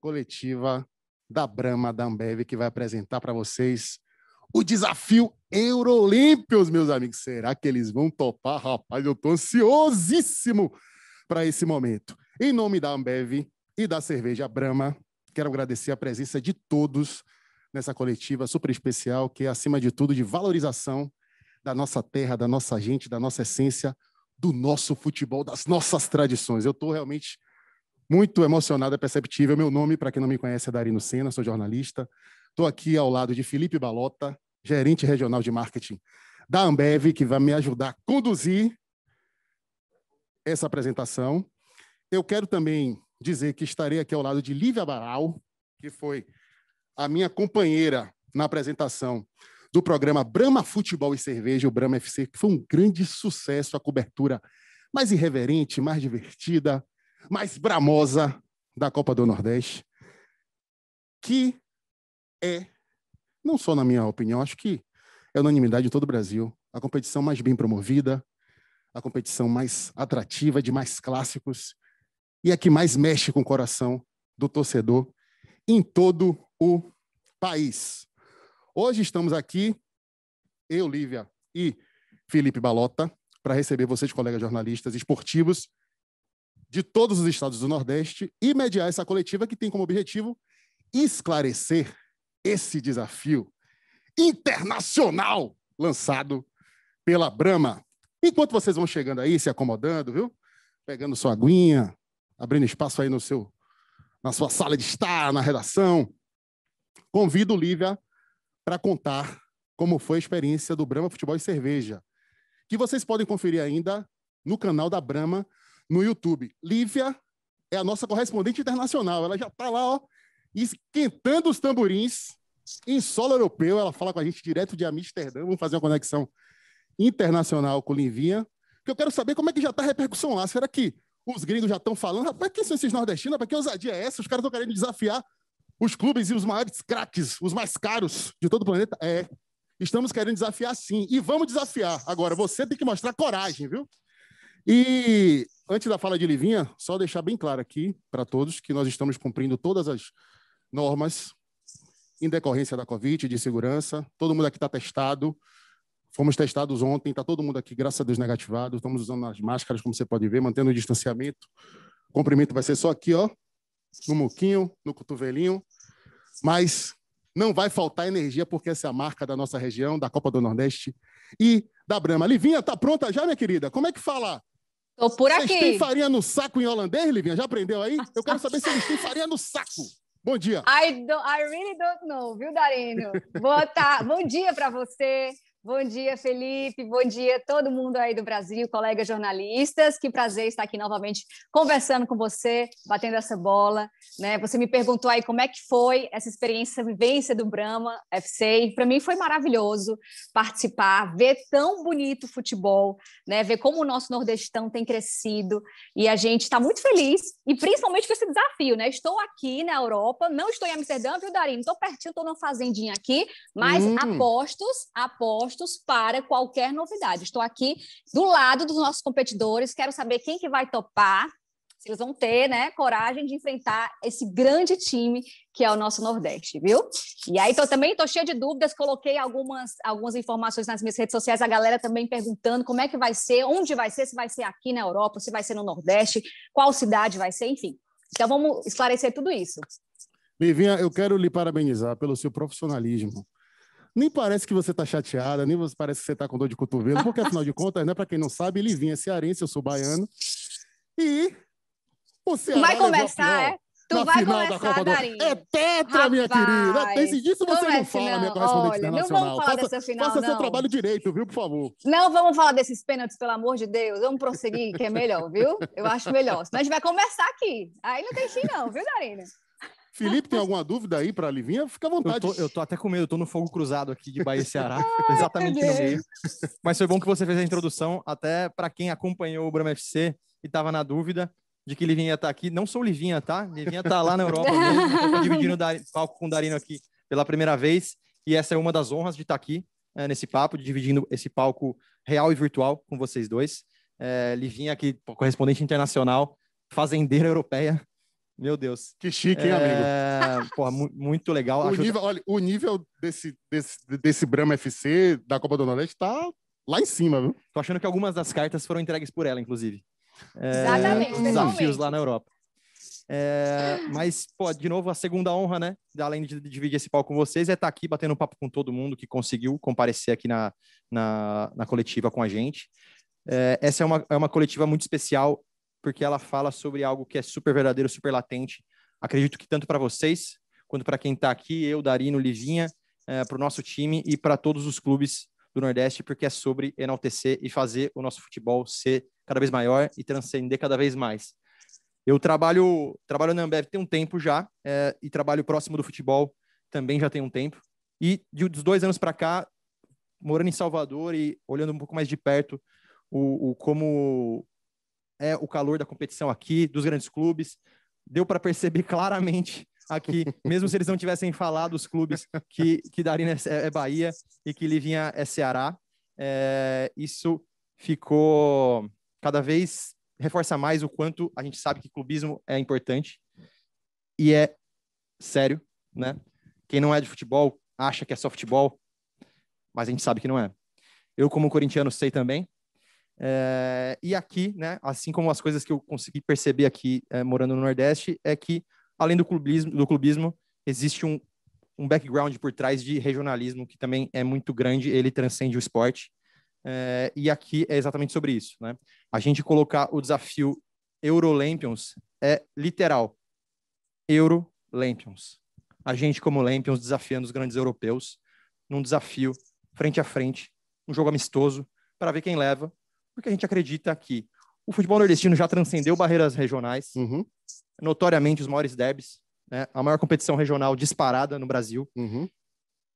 coletiva da Brahma, da Ambev, que vai apresentar para vocês o desafio Eurolímpios, meus amigos. Será que eles vão topar? Rapaz, eu estou ansiosíssimo para esse momento. Em nome da Ambev e da cerveja Brahma, quero agradecer a presença de todos nessa coletiva super especial, que é, acima de tudo, de valorização da nossa terra, da nossa gente, da nossa essência, do nosso futebol, das nossas tradições. Eu estou realmente muito emocionado, é perceptível. Meu nome, para quem não me conhece, é Darino Sena, sou jornalista. Estou aqui ao lado de Felipe Balota, gerente regional de marketing da Ambev, que vai me ajudar a conduzir essa apresentação. Eu quero também dizer que estarei aqui ao lado de Lívia Baral, que foi a minha companheira na apresentação do programa Brahma Futebol e Cerveja, o Brahma FC, que foi um grande sucesso, a cobertura mais irreverente, mais divertida, mais bramosa da Copa do Nordeste, que é, não só na minha opinião, acho que é unanimidade em todo o Brasil, a competição mais bem promovida, a competição mais atrativa, de mais clássicos, e a que mais mexe com o coração do torcedor em todo o país. Hoje estamos aqui, eu, Lívia e Felipe Balota, para receber vocês, colegas jornalistas esportivos de todos os estados do Nordeste e mediar essa coletiva que tem como objetivo esclarecer esse desafio internacional lançado pela Brahma. Enquanto vocês vão chegando aí, se acomodando, viu? Pegando sua aguinha, abrindo espaço aí na sua sala de estar, na redação, convido Lívia para contar como foi a experiência do Brahma Futebol e Cerveja, que vocês podem conferir ainda no canal da Brahma no YouTube. Lívia é a nossa correspondente internacional. Ela já está lá, ó, esquentando os tamborins em solo europeu. Ela fala com a gente direto de Amsterdã. Vamos fazer uma conexão internacional com Livinha, que eu quero saber como é que já está a repercussão lá. Será que os gringos já estão falando? Rapaz, quem são esses nordestinos? Para que ousadia é essa? Os caras estão querendo desafiar os clubes e os maiores craques, os mais caros de todo o planeta? Estamos querendo desafiar sim. E vamos desafiar. Agora, você tem que mostrar coragem, viu? E antes da fala de Livinha, só deixar bem claro aqui para todos que nós estamos cumprindo todas as normas em decorrência da Covid, de segurança. Todo mundo aqui está testado. Fomos testados ontem, está todo mundo aqui, graças a Deus, negativado. Estamos usando as máscaras, como você pode ver, mantendo o distanciamento. O comprimento vai ser só aqui, ó, no muquinho, no cotovelinho. Mas não vai faltar energia, porque essa é a marca da nossa região, da Copa do Nordeste e da Brahma. Livinha, tá pronta já, minha querida? Como é que fala? Tô por aqui. Vocês têm farinha no saco em holandês, Livinha? Já aprendeu aí? Eu quero saber se eles têm farinha no saco. Bom dia. I really don't know, viu, Darino? Bom dia para você. Bom dia, Felipe. Bom dia todo mundo aí do Brasil, colegas jornalistas. Que prazer estar aqui novamente conversando com você, batendo essa bola, né? Você me perguntou aí como é que foi essa experiência, essa vivência do Brahma FC. Para mim foi maravilhoso participar, ver tão bonito o futebol, né? Ver como o nosso nordestão tem crescido e a gente está muito feliz e principalmente com esse desafio, né? Estou aqui na Europa, não estou em Amsterdã, viu, Darino? Estou pertinho, estou numa fazendinha aqui, mas apostos para qualquer novidade. Estou aqui do lado dos nossos competidores, quero saber quem que vai topar, se eles vão ter, né, coragem de enfrentar esse grande time que é o nosso Nordeste, viu? E aí também estou cheia de dúvidas, coloquei algumas informações nas minhas redes sociais, a galera também perguntando como é que vai ser, onde vai ser, se vai ser aqui na Europa, se vai ser no Nordeste, qual cidade vai ser, enfim. Então vamos esclarecer tudo isso. Livinha, eu quero lhe parabenizar pelo seu profissionalismo. Nem parece que você está chateada, nem parece que você está com dor de cotovelo, porque, afinal de contas, né, para quem não sabe, Livinha é cearense, eu sou baiano. E o Ceará vai começar, é? Tu vai começar, Darinho. É tetra, minha querida. Disso você não fala, minha correspondente internacional. Não vamos falar dessa final, faça seu trabalho direito, viu, por favor. Não vamos falar desses pênaltis, pelo amor de Deus. Vamos prosseguir, que é melhor, viu? Eu acho melhor. Senão a gente vai começar aqui. Aí não tem fim não, viu, Darina? Felipe, tem alguma dúvida aí para a Livinha? Fica à vontade. Eu tô até com medo, eu tô no fogo cruzado aqui de Bahia e Ceará, exatamente no meio. Mas foi bom que você fez a introdução, até para quem acompanhou o Brahma FC e estava na dúvida de que Livinha tá aqui. Não sou Livinha, tá? Livinha tá lá na Europa mesmo, tô dividindo o palco com o Darino aqui pela primeira vez, e essa é uma das honras de estar aqui nesse papo, dividindo esse palco real e virtual com vocês dois. Livinha aqui, correspondente internacional, fazendeira europeia, Meu Deus. Que chique, hein, amigo? Pô, muito legal. Olha, o nível desse Brahma FC da Copa do Nordeste tá lá em cima, viu? Tô achando que algumas das cartas foram entregues por ela, inclusive. Exatamente, Desafios lá na Europa. Mas, pô, de novo, a segunda honra, né? Além de dividir esse palco com vocês, é estar aqui batendo papo com todo mundo que conseguiu comparecer aqui na coletiva com a gente. Essa é uma coletiva muito especial, porque ela fala sobre algo que é super verdadeiro, super latente. Acredito que tanto para vocês, quanto para quem está aqui, eu, Darino, Livinha, para o nosso time e para todos os clubes do Nordeste, porque é sobre enaltecer e fazer o nosso futebol ser cada vez maior e transcender cada vez mais. Eu trabalho na Ambev tem um tempo já, e trabalho próximo do futebol também já tem um tempo. E dos 2 anos para cá, morando em Salvador e olhando um pouco mais de perto como é o calor da competição aqui, dos grandes clubes, deu para perceber claramente aqui, mesmo se eles não tivessem falado os clubes, que Darina é Bahia e que Livinha é Ceará. Isso ficou cada vez reforça mais o quanto a gente sabe que clubismo é importante e é sério, né? Quem não é de futebol acha que é só futebol, mas a gente sabe que não é. Eu, como corintiano, sei também. E aqui, né, assim como as coisas que eu consegui perceber aqui morando no Nordeste, é que, além do clubismo existe um background por trás de regionalismo que também é muito grande, ele transcende o esporte. E aqui é exatamente sobre isso, né? A gente colocar o desafio Eurolampions é literal. Eurolampions. A gente, como Lampions, desafiando os grandes europeus num desafio frente a frente, um jogo amistoso, para ver quem leva, porque a gente acredita que o futebol nordestino já transcendeu barreiras regionais, notoriamente os maiores derbys, né? A maior competição regional disparada no Brasil,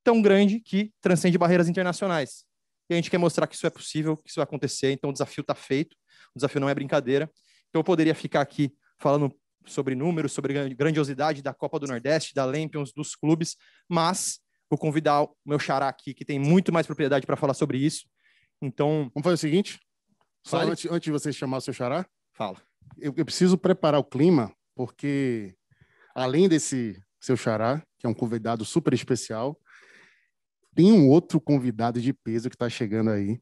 tão grande que transcende barreiras internacionais. E a gente quer mostrar que isso é possível, que isso vai acontecer, então o desafio está feito, o desafio não é brincadeira. Então eu poderia ficar aqui falando sobre números, sobre a grandiosidade da Copa do Nordeste, da Lampions, dos clubes, mas vou convidar o meu xará aqui, que tem muito mais propriedade para falar sobre isso. Então... Vamos fazer o seguinte, só antes de você chamar o seu xará, fala. Eu preciso preparar o clima, porque além desse seu xará, que é um convidado super especial, tem um outro convidado de peso que está chegando aí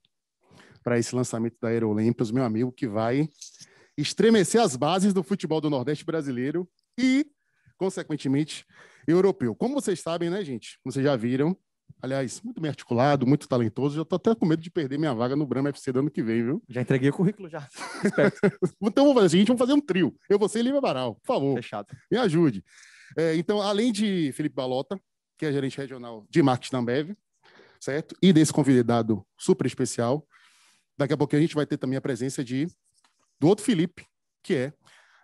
para esse lançamento da Eurolampions, meu amigo, que vai estremecer as bases do futebol do Nordeste brasileiro e, consequentemente, europeu. Como vocês sabem, né, gente? Vocês já viram. Aliás, muito bem articulado, muito talentoso. Já estou até com medo de perder minha vaga no Brahma FC do ano que vem, viu? Já entreguei o currículo, já. Então vamos fazer o seguinte, vamos fazer um trio. Eu, você e Lívia Baral, por favor. Fechado. Me ajude. Então, além de Felipe Balota, que é gerente regional de marketing da Ambev, certo? E desse convidado super especial, daqui a pouco a gente vai ter também a presença do outro Felipe, que é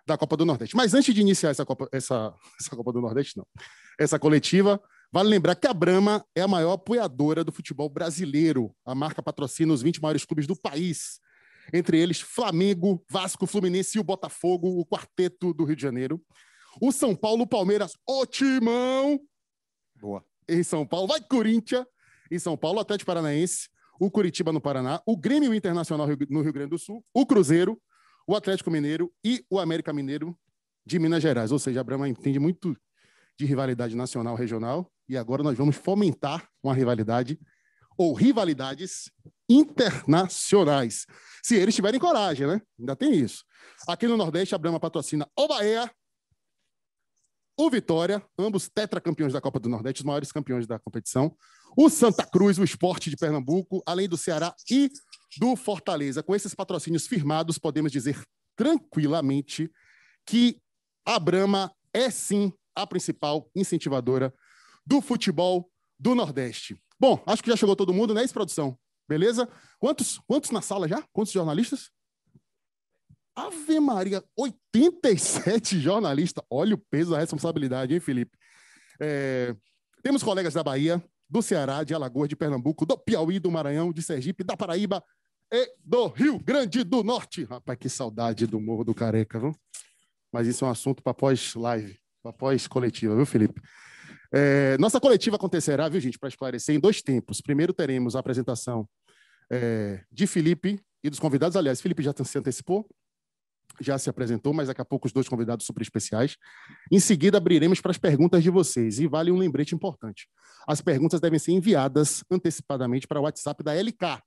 da Copa do Nordeste. Mas antes de iniciar essa Copa do Nordeste, não. Essa coletiva, vale lembrar que a Brahma é a maior apoiadora do futebol brasileiro. A marca patrocina os 20 maiores clubes do país. Entre eles, Flamengo, Vasco, Fluminense e o Botafogo, o quarteto do Rio de Janeiro. O São Paulo, Palmeiras, o Timão. Boa. Em São Paulo, vai Corinthians. Em São Paulo, Atlético Paranaense, o Curitiba no Paraná, o Grêmio Internacional no Rio Grande do Sul, o Cruzeiro, o Atlético Mineiro e o América Mineiro de Minas Gerais. Ou seja, a Brahma entende muito de rivalidade nacional, regional, e agora nós vamos fomentar uma rivalidade ou rivalidades internacionais. Se eles tiverem coragem, né? Ainda tem isso. Aqui no Nordeste, a Brahma patrocina o Bahia, o Vitória, ambos tetracampeões da Copa do Nordeste, os maiores campeões da competição, o Santa Cruz, o Sport de Pernambuco, além do Ceará e do Fortaleza. Com esses patrocínios firmados, podemos dizer tranquilamente que a Brahma é, sim, a principal incentivadora do futebol do Nordeste. Bom, acho que já chegou todo mundo, né, produção? Beleza? Quantos na sala já? Quantos jornalistas? Ave Maria, 87 jornalistas. Olha o peso da responsabilidade, hein, Felipe? Temos colegas da Bahia, do Ceará, de Alagoas, de Pernambuco, do Piauí, do Maranhão, de Sergipe, da Paraíba e do Rio Grande do Norte. Rapaz, que saudade do Morro do Careca, viu? Mas isso é um assunto para pós-live, para pós-coletiva, viu, Felipe? Nossa coletiva acontecerá, viu, gente, para esclarecer, em 2 tempos. Primeiro teremos a apresentação de Felipe e dos convidados. Aliás, Felipe já se antecipou. já se apresentou, mas daqui a pouco os dois convidados super especiais. Em seguida, abriremos para as perguntas de vocês. E vale um lembrete importante. As perguntas devem ser enviadas antecipadamente para o WhatsApp da LK,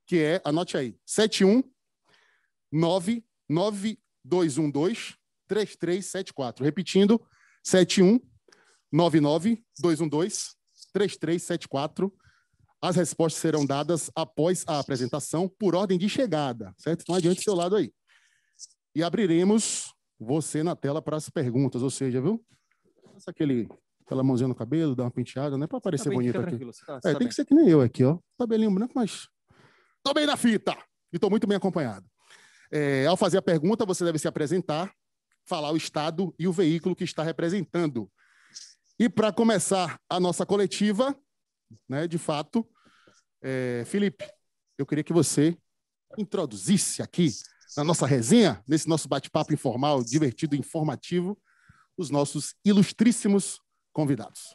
que é, anote aí, 71992123374. Repetindo, 71992123374. As respostas serão dadas após a apresentação por ordem de chegada, certo? Então, adiante do seu lado aí. E abriremos você na tela para as perguntas, ou seja, viu? Passa aquela mãozinha no cabelo, dá uma penteada, não é para aparecer bonito aqui. Tem que ser que nem eu aqui, ó. Cabelinho branco, mas tô bem na fita e tô muito bem acompanhado. Ao fazer a pergunta, você deve se apresentar, falar o estado e o veículo que está representando. E para começar a nossa coletiva, né, de fato, Felipe, eu queria que você introduzisse aqui na nossa resenha, nesse nosso bate-papo informal, divertido e informativo, os nossos ilustríssimos convidados.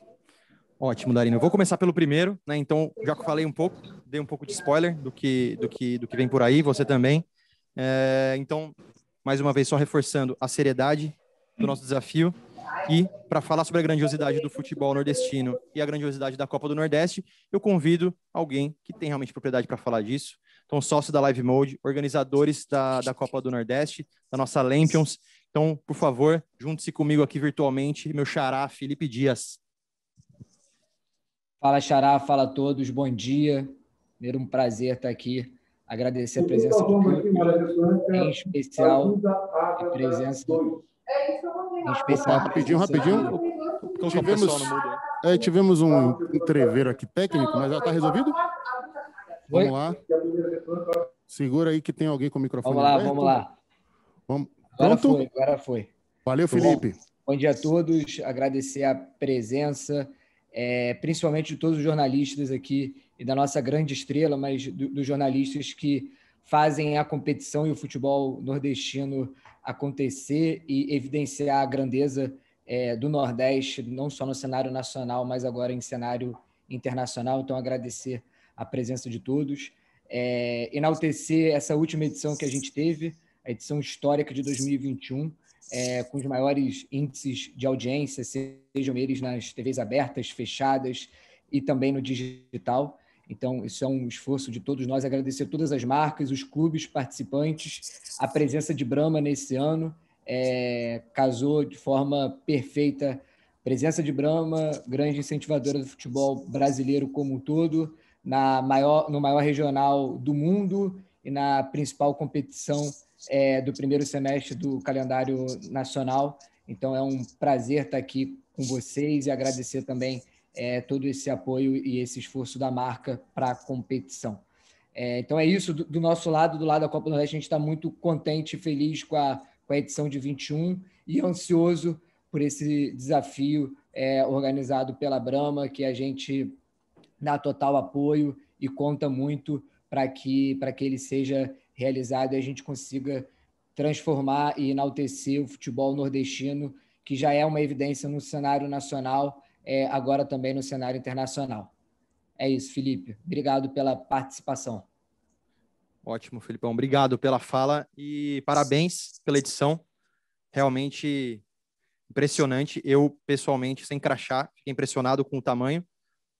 Ótimo, Darino. Eu vou começar pelo primeiro, né? Então, já que eu falei um pouco, dei um pouco de spoiler do que vem por aí, você também. Então, mais uma vez, só reforçando a seriedade do nosso desafio. E, para falar sobre a grandiosidade do futebol nordestino e a grandiosidade da Copa do Nordeste, eu convido alguém que tem realmente propriedade para falar disso. Então, sócio da Live Mode, organizadores da Copa do Nordeste, da nossa Lampions. Então, por favor, junte-se comigo aqui virtualmente, meu xará, Felipe Dias. Fala, xará, fala a todos, bom dia. Primeiro, um prazer estar aqui, agradecer a presença de todos, em especial a presença... Rapidinho. Tivemos um entreveiro aqui técnico, mas já está resolvido? Vamos lá. Segura aí que tem alguém com o microfone aberto. Vamos lá. Agora foi. Valeu, Felipe. Bom dia a todos. Agradecer a presença, principalmente de todos os jornalistas aqui e da nossa grande estrela, mas dos jornalistas que fazem a competição e o futebol nordestino acontecer e evidenciar a grandeza do Nordeste, não só no cenário nacional, mas agora em cenário internacional. Então, agradecer a presença de todos. Enaltecer essa última edição que a gente teve, a edição histórica de 2021, com os maiores índices de audiência, sejam eles nas TVs abertas, fechadas e também no digital. Então, isso é um esforço de todos nós, agradecer todas as marcas, os clubes participantes, a presença de Brahma nesse ano, casou de forma perfeita. Presença de Brahma, grande incentivadora do futebol brasileiro como um todo, no maior regional do mundo e na principal competição do primeiro semestre do calendário nacional. Então, é um prazer estar aqui com vocês e agradecer também todo esse apoio e esse esforço da marca para a competição. Então, é isso. Do nosso lado, do lado da Copa do Nordeste, a gente está muito contente e feliz com a edição de 21 e ansioso por esse desafio organizado pela Brahma, que a gente dá total apoio e conta muito para que ele seja realizado e a gente consiga transformar e enaltecer o futebol nordestino, que já é uma evidência no cenário nacional, agora também no cenário internacional. É isso, Felipe. Obrigado pela participação. Ótimo, Felipão. Obrigado pela fala e parabéns pela edição. Realmente impressionante. Eu, pessoalmente, sem crachá, fiquei impressionado com o tamanho,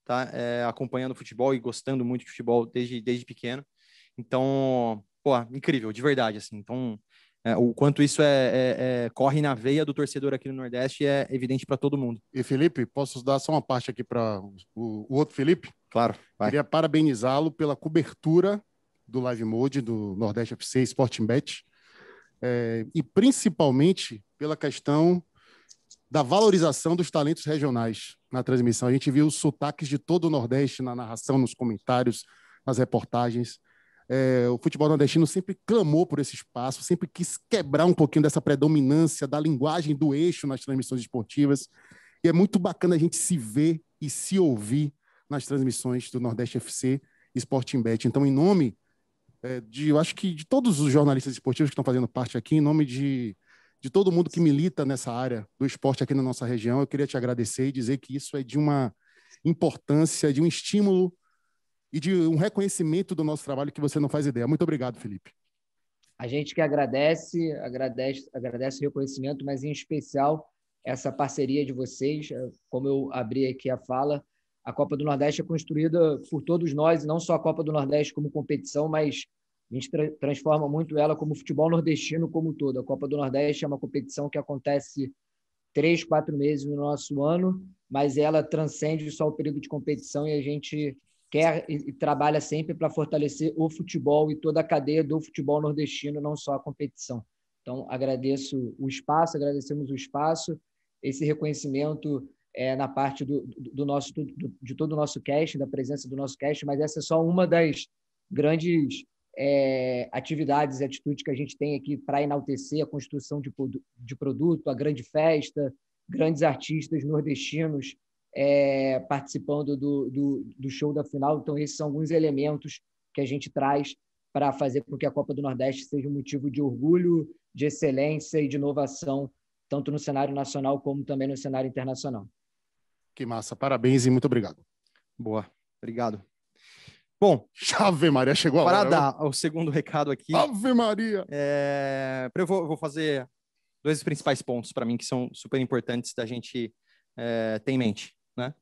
tá? Acompanhando o futebol e gostando muito de futebol desde pequeno. Então, incrível, de verdade, assim. Então, o quanto isso corre na veia do torcedor aqui no Nordeste é evidente para todo mundo. E, Felipe, posso dar só uma parte aqui para o outro Felipe? Claro. Vai. Queria parabenizá-lo pela cobertura do Live Mode, do Nordeste FC Sporting Bet, e principalmente pela questão da valorização dos talentos regionais na transmissão. A gente viu os sotaques de todo o Nordeste na narração, nos comentários, nas reportagens. O futebol nordestino sempre clamou por esse espaço, sempre quis quebrar um pouquinho dessa predominância da linguagem do eixo nas transmissões esportivas. E é muito bacana a gente se ver e se ouvir nas transmissões do Nordeste FC e Sporting Bet. Então, em nome eu acho que de todos os jornalistas esportivos que estão fazendo parte aqui, em nome de todo mundo que milita nessa área do esporte aqui na nossa região, eu queria te agradecer e dizer que isso é de uma importância, de um estímulo e de um reconhecimento do nosso trabalho que você não faz ideia. Muito obrigado, Felipe. A gente que agradece o reconhecimento, mas em especial essa parceria de vocês. Como eu abri aqui a fala, a Copa do Nordeste é construída por todos nós, não só a Copa do Nordeste como competição, mas a gente transforma muito ela como futebol nordestino como um todo. A Copa do Nordeste é uma competição que acontece 3, 4 meses no nosso ano, mas ela transcende só o período de competição e a gente quer e trabalha sempre para fortalecer o futebol e toda a cadeia do futebol nordestino, não só a competição. Então, agradecemos o espaço, esse reconhecimento na parte de todo o nosso cast, da presença do nosso cast, mas essa é só uma das grandes atividades e atitudes que a gente tem aqui para enaltecer a construção de produto, a grande festa, grandes artistas nordestinos participando do show da final. Então, esses são alguns elementos que a gente traz para fazer com que a Copa do Nordeste seja um motivo de orgulho, de excelência e de inovação, tanto no cenário nacional como também no cenário internacional. Que massa, parabéns e muito obrigado. Boa, obrigado. Bom, Ave Maria, chegou a hora. Para dar o segundo recado aqui. Ave Maria! Eu vou fazer 2 principais pontos para mim que são super importantes da gente ter em mente, né?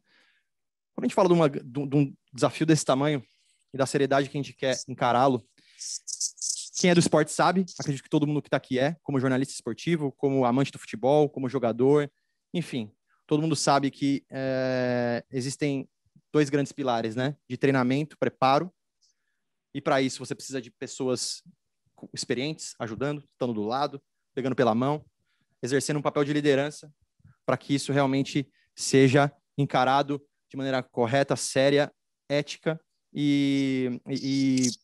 Quando a gente fala de um desafio desse tamanho e da seriedade que a gente quer encará-lo, quem é do esporte sabe, acredito que todo mundo que está aqui como jornalista esportivo, como amante do futebol, como jogador, enfim, todo mundo sabe que existem 2 grandes pilares, né? De treinamento, preparo, e para isso você precisa de pessoas experientes, ajudando, estando do lado, pegando pela mão, exercendo um papel de liderança para que isso realmente seja encarado de maneira correta, séria, ética e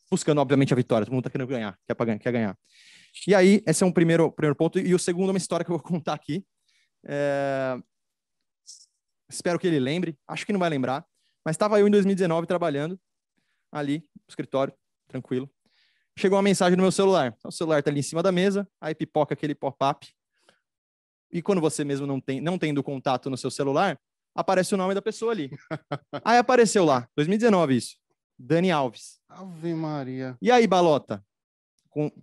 buscando, obviamente, a vitória. Todo mundo está querendo ganhar, quer ganhar. E aí, esse é um primeiro ponto. E o segundo é uma história que eu vou contar aqui. Espero que ele lembre. Acho que não vai lembrar. Mas estava eu em 2019 trabalhando ali no escritório, tranquilo. Chegou uma mensagem no meu celular. O celular está ali em cima da mesa, aí pipoca aquele pop-up. E quando você mesmo não tendo contato no seu celular, aparece o nome da pessoa ali. Aí apareceu lá, 2019 isso, Dani Alves. Ave Maria. E aí, Balota?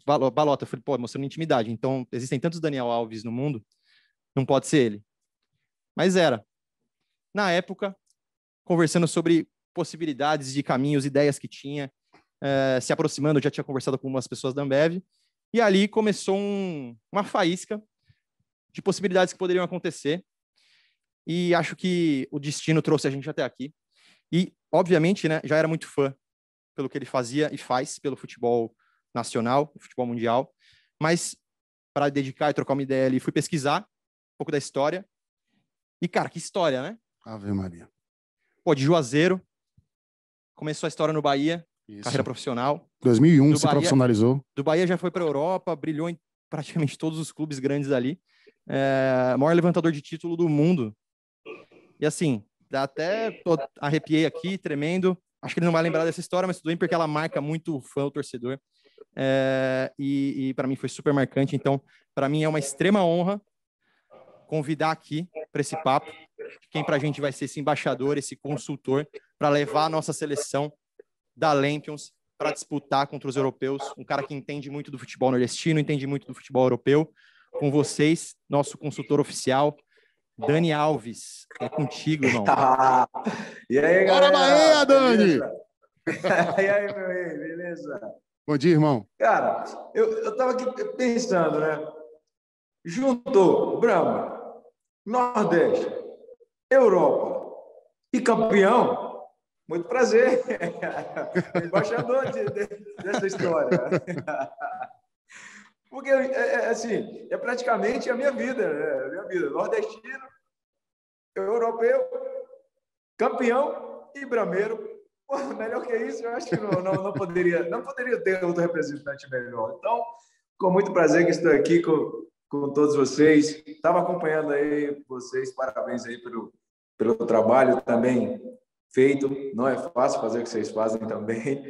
Balota, eu falei, pô, mostrando intimidade. Então, existem tantos Daniel Alves no mundo, não pode ser ele. Mas era. Na época, conversando sobre possibilidades de caminhos, ideias que tinha, se aproximando, eu já tinha conversado com umas pessoas da Ambev, e ali começou uma faísca de possibilidades que poderiam acontecer, e acho que o destino trouxe a gente até aqui, e, obviamente, né, já era muito fã pelo que ele fazia e faz pelo futebol nacional, futebol mundial, mas para dedicar e trocar uma ideia ali, fui pesquisar um pouco da história, e, cara, que história, né? Ave Maria. Pô, de Juazeiro, começou a história no Bahia, Isso. Carreira profissional. 2001 se Bahia, profissionalizou. Do Bahia já foi para a Europa, brilhou em praticamente todos os clubes grandes ali. Maior levantador de título do mundo. E assim, arrepiei aqui, tremendo. Acho que ele não vai lembrar dessa história, mas tudo bem, porque ela marca muito o fã, o torcedor. E para mim foi super marcante. Então, para mim é uma extrema honra convidar aqui para esse papo quem para a gente vai ser esse embaixador, esse consultor, para levar a nossa seleção da Lampions para disputar contra os europeus. Um cara que entende muito do futebol nordestino, entende muito do futebol europeu. Com vocês, nosso consultor oficial, Dani Alves. É contigo, irmão. E aí, galera? Bora, Bahia, Dani! E aí, meu rei, beleza? Bom dia, irmão. Cara, eu tava aqui pensando, né? Juntou Brahma, Nordeste, Europa e campeão. Muito prazer. Embaixador dessa história. Porque, assim, é praticamente a minha vida, né? A minha vida. Nordestino, europeu, campeão e brameiro. Pô, melhor que isso, eu acho que não poderia ter outro representante melhor. Então, com muito prazer que estou aqui com todos vocês. Estava acompanhando aí vocês. Parabéns aí pelo trabalho também feito. Não é fácil fazer o que vocês fazem também.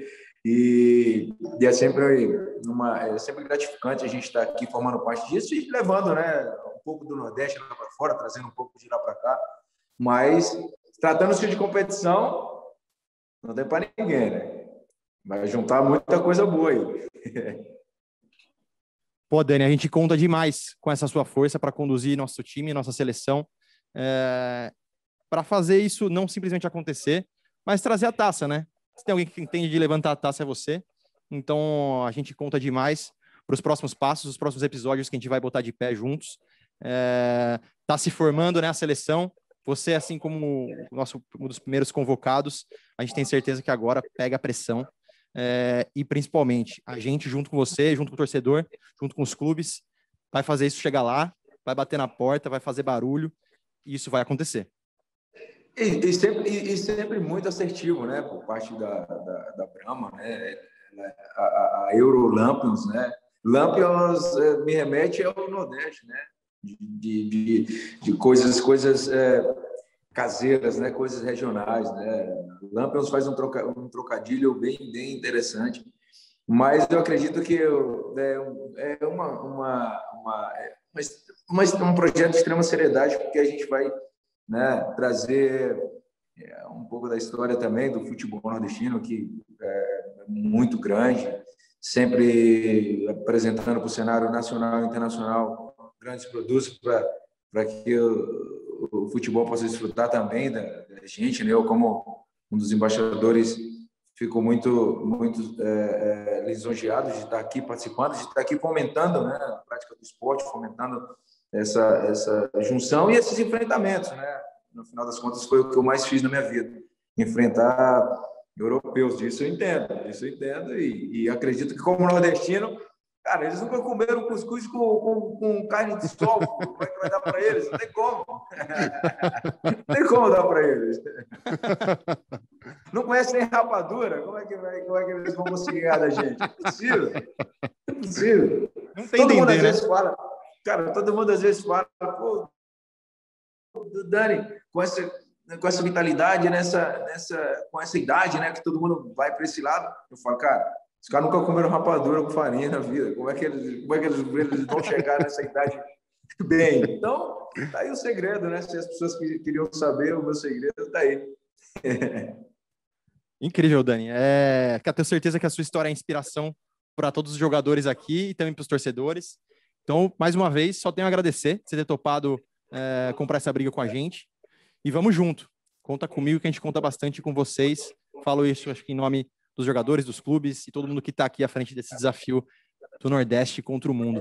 E é sempre gratificante a gente estar aqui formando parte disso e levando, né, um pouco do Nordeste lá para fora, trazendo um pouco de lá para cá. Mas, tratando-se de competição, não tem para ninguém, né? Vai juntar muita coisa boa aí. Pô, Dani, a gente conta demais com essa sua força para conduzir nosso time, nossa seleção, para fazer isso não simplesmente acontecer, mas trazer a taça, né? Se tem alguém que entende de levantar a taça, é você. Então, a gente conta demais para os próximos passos, os próximos episódios que a gente vai botar de pé juntos. Tá se formando, né, a seleção. Você, assim como um dos primeiros convocados, a gente tem certeza que agora pega a pressão. E principalmente a gente, junto com você, junto com o torcedor, junto com os clubes, vai fazer isso chegar lá, vai bater na porta, vai fazer barulho, e isso vai acontecer. E sempre muito assertivo, né, por parte da Brahma, né, a Euro Lampions, né, Lampions me remete ao Nordeste, né, de coisas caseiras, né, coisas regionais, né, Lampions faz um trocadilho bem interessante, mas eu acredito que é um projeto de extrema seriedade, porque a gente vai, né, trazer um pouco da história também do futebol nordestino, que é muito grande, sempre apresentando para o cenário nacional e internacional grandes produtos para que o futebol possa desfrutar também da gente, né? Eu, como um dos embaixadores, fico muito lisonjeado de estar aqui participando, de estar aqui fomentando, né, a prática do esporte, fomentando essa junção e esses enfrentamentos, né? No final das contas, foi o que eu mais fiz na minha vida, enfrentar europeus. Disso eu entendo e acredito que, como nordestino, cara, eles nunca comeram cuscuz com carne de sol. Como é que vai dar para eles? Não tem como. Não tem como dar para eles. Não conhecem nem rapadura? Como é que eles vão conseguir ganhar da gente? É possível. É possível. Não tem todo mundo, né? às vezes, fala... Cara, todo mundo às vezes fala, pô, Dani, com essa vitalidade, com essa idade, né, que todo mundo vai para esse lado. Eu falo, cara, os caras nunca comeram rapadura com farinha na vida. Como é que eles vão chegar nessa idade bem? Então, tá aí o segredo, né? Se as pessoas queriam saber, o meu segredo tá aí. Incrível, Dani. Quero ter certeza que a sua história é inspiração para todos os jogadores aqui e também para os torcedores. Então, mais uma vez, só tenho a agradecer você ter topado comprar essa briga com a gente. E vamos junto. Conta comigo que a gente conta bastante com vocês. Falo isso, acho que em nome dos jogadores, dos clubes e todo mundo que está aqui à frente desse desafio do Nordeste contra o mundo.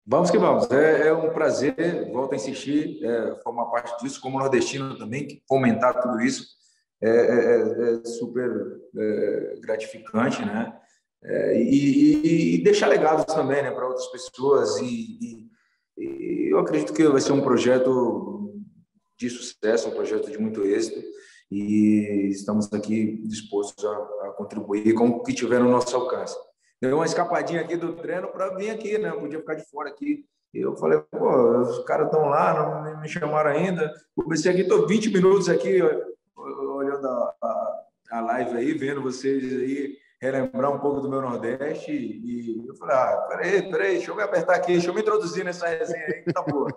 Vamos que vamos. É um prazer, volto a insistir, formar parte disso, como nordestino também, fomentar tudo isso. É super gratificante, né? E deixar legados também, né, para outras pessoas. E eu acredito que vai ser um projeto de sucesso, um projeto de muito êxito. E estamos aqui dispostos a contribuir com o que tiver no nosso alcance. Deu uma escapadinha aqui do treino para vir aqui, né? Eu podia ficar de fora aqui. E eu falei, pô, os caras estão lá, não me chamaram ainda. Comecei aqui, estou 20 minutos aqui olhando a live aí, vendo vocês aí, relembrar um pouco do meu Nordeste. E eu falei, peraí, deixa eu me apertar aqui, deixa eu me introduzir nessa resenha aí, que tá boa.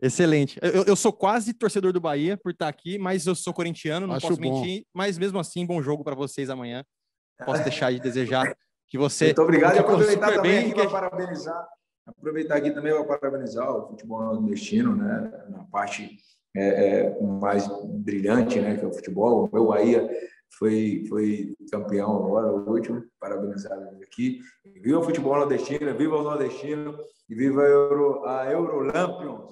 Excelente. Eu sou quase torcedor do Bahia por estar aqui, mas eu sou corintiano, não posso mentir. Mas mesmo assim, bom jogo para vocês amanhã. Posso deixar de desejar que você... Muito obrigado. E aproveitar também aqui para parabenizar. Aproveitar aqui também para parabenizar o futebol nordestino, né? Na parte mais brilhante, né? Que é o futebol. O meu Bahia foi campeão agora, o último. Parabenizar aqui. Viva o futebol nordestino, viva o nordestino e viva a Euro Lampions,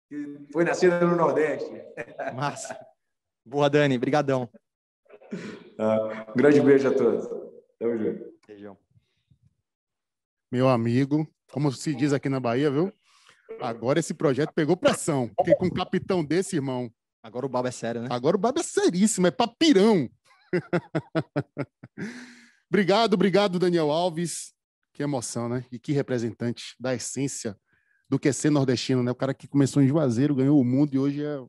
que foi nascida no Nordeste. Massa. Boa, Dani. Brigadão. Um grande beijo a todos. Tamo junto. Beijão. Meu amigo, como se diz aqui na Bahia, viu? Agora esse projeto pegou pressão. Porque com um capitão desse, irmão... Agora o babo é sério, né? Agora o babo é seríssimo, é papirão. Obrigado, Daniel Alves. Que emoção, né? E que representante da essência do que é ser nordestino, né? O cara que começou em Juazeiro, ganhou o mundo e hoje é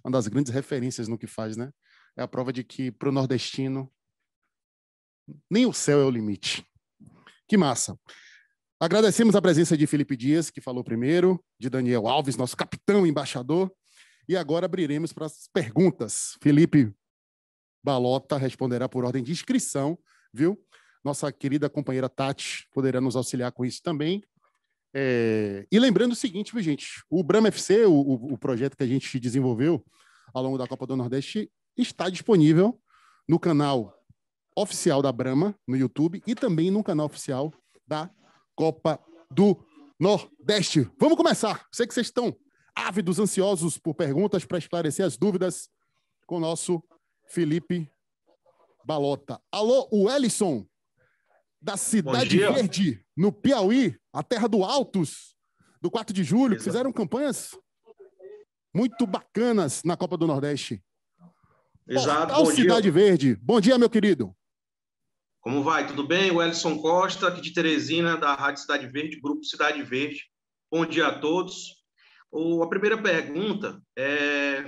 uma das grandes referências no que faz, né? É a prova de que, para o nordestino, nem o céu é o limite. Que massa. Agradecemos a presença de Felipe Dias, que falou primeiro, de Daniel Alves, nosso capitão embaixador. E agora abriremos para as perguntas. Felipe Balota responderá por ordem de inscrição, viu? Nossa querida companheira Tati poderá nos auxiliar com isso também. E lembrando o seguinte, viu, gente? O Brahma FC, o projeto que a gente desenvolveu ao longo da Copa do Nordeste, está disponível no canal oficial da Brahma, no YouTube, e também no canal oficial da Copa do Nordeste. Vamos começar. Sei que vocês estão ávidos, ansiosos por perguntas para esclarecer as dúvidas com o nosso Felipe Balota. Alô, Wellison, da Cidade Verde, no Piauí, a terra do Altos, do 4 de julho, que fizeram campanhas muito bacanas na Copa do Nordeste. Exato. Portal Cidade Verde. Bom dia, meu querido. Como vai? Tudo bem? Wellison Costa, aqui de Teresina, da Rádio Cidade Verde, Grupo Cidade Verde. Bom dia a todos. A primeira pergunta,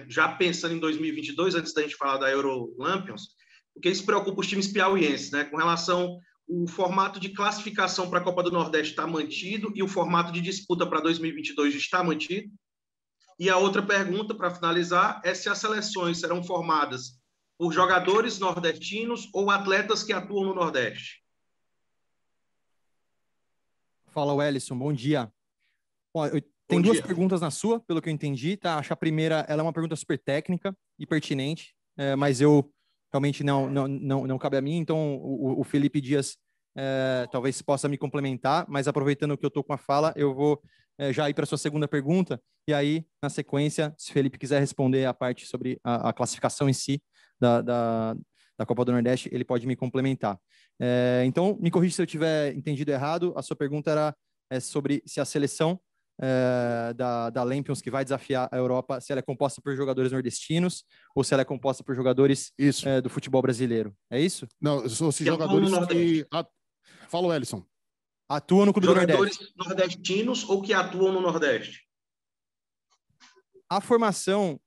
já pensando em 2022, antes da gente falar da Euro Lampions, o que isso preocupa os times piauienses, né? Com relação ao formato de classificação para a Copa do Nordeste está mantido e o formato de disputa para 2022 está mantido. E a outra pergunta, para finalizar, é se as seleções serão formadas por jogadores nordestinos ou atletas que atuam no Nordeste. Fala, Wellison, bom dia. Tem duas perguntas na sua, pelo que eu entendi, tá? Acho que a primeira, ela é uma pergunta super técnica e pertinente, mas eu realmente não cabe a mim, então o Felipe Dias talvez possa me complementar, mas aproveitando que eu estou com a fala, eu vou já ir para a sua segunda pergunta, e aí, na sequência, se o Felipe quiser responder a parte sobre a classificação em si da Copa do Nordeste, ele pode me complementar. Então, me corrija se eu tiver entendido errado, a sua pergunta era sobre se a seleção da Lampions, que vai desafiar a Europa, se ela é composta por jogadores nordestinos ou se ela é composta por jogadores do futebol brasileiro. É isso? Não, são os jogadores que... Fala, Wellison. Atuam no Clube do Nordeste. Jogadores nordestinos ou que atuam no Nordeste? A formação,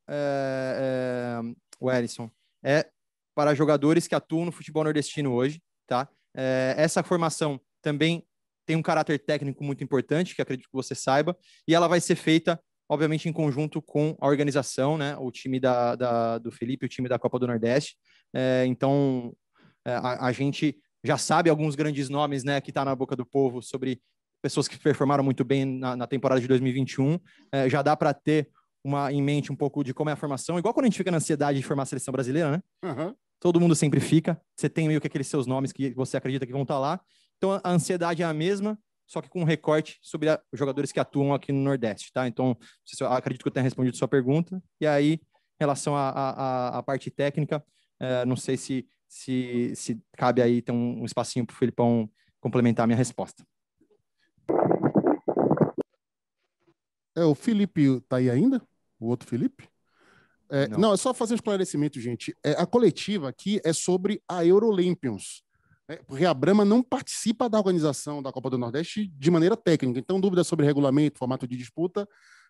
Wellison, é para jogadores que atuam no futebol nordestino hoje, tá? Essa formação também tem um caráter técnico muito importante, que acredito que você saiba, e ela vai ser feita, obviamente, em conjunto com a organização, né? O time do Felipe, o time da Copa do Nordeste. Então, a gente já sabe alguns grandes nomes, né, que está na boca do povo sobre pessoas que performaram muito bem na temporada de 2021. Já dá para ter em mente um pouco de como é a formação, igual quando a gente fica na ansiedade de formar a seleção brasileira, né? Uhum. Todo mundo sempre fica. Você tem meio que aqueles seus nomes que você acredita que vão estar lá. Então, a ansiedade é a mesma, só que com um recorte sobre os jogadores que atuam aqui no Nordeste, tá? Então, acredito que eu tenha respondido sua pergunta. E aí, em relação à parte técnica, não sei se cabe aí ter um espacinho para o Felipão complementar a minha resposta. O Felipe está aí ainda? O outro Felipe? Não, é só fazer um esclarecimento, gente. A coletiva aqui é sobre a Eurolampions, porque a Brahma não participa da organização da Copa do Nordeste de maneira técnica. Então, dúvidas sobre regulamento, formato de disputa,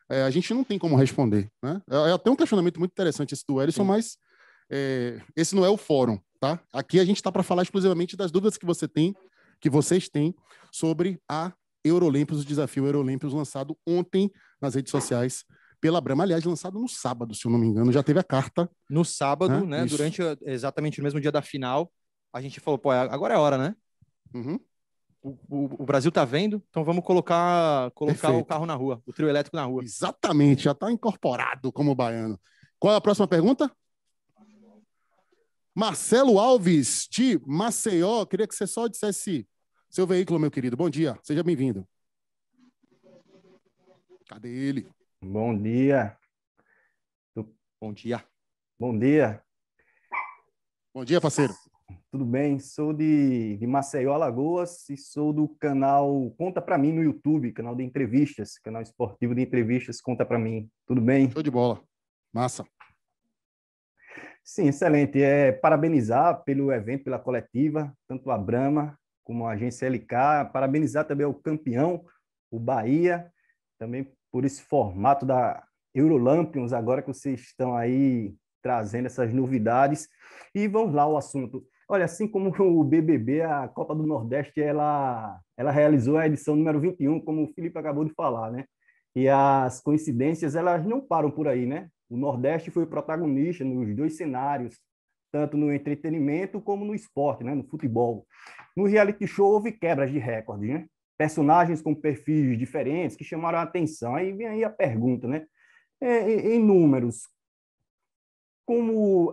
a gente não tem como responder, né? É até um questionamento muito interessante esse do Wellison, mas esse não é o fórum, tá? Aqui a gente está para falar exclusivamente das dúvidas que vocês têm sobre a Eurolampions, o desafio Eurolampions lançado ontem nas redes sociais pela Brahma, aliás, lançado no sábado, se eu não me engano, já teve a carta. No sábado, né? Durante exatamente o mesmo dia da final, a gente falou, agora é a hora, né? Uhum. O Brasil tá vendo, então vamos colocar o carro na rua, o trio elétrico na rua. Exatamente, já está incorporado como baiano. Qual é a próxima pergunta? Marcelo Alves, de Maceió, queria que você só dissesse seu veículo, meu querido. Bom dia, seja bem-vindo. Cadê ele? Bom dia. Bom dia. Bom dia. Bom dia, parceiro. Tudo bem? Sou de Maceió, Alagoas, e sou do canal Conta Pra Mim no YouTube, canal de entrevistas, canal esportivo de entrevistas Conta Pra Mim. Tudo bem? Show de bola. Massa. Sim, excelente. Parabenizar pelo evento, pela coletiva, tanto a Brahma como a agência LK, parabenizar também o campeão, o Bahia, também por esse formato da Eurolampions, agora que vocês estão aí trazendo essas novidades. E vamos lá ao assunto. Olha, assim como o BBB, a Copa do Nordeste, ela realizou a edição número 21, como o Felipe acabou de falar, né? E as coincidências, elas não param por aí, né? O Nordeste foi o protagonista nos dois cenários, tanto no entretenimento como no esporte, né? No futebol. No reality show houve quebras de recorde, né? Personagens com perfis diferentes que chamaram a atenção. Aí vem aí a pergunta, né? Em números, como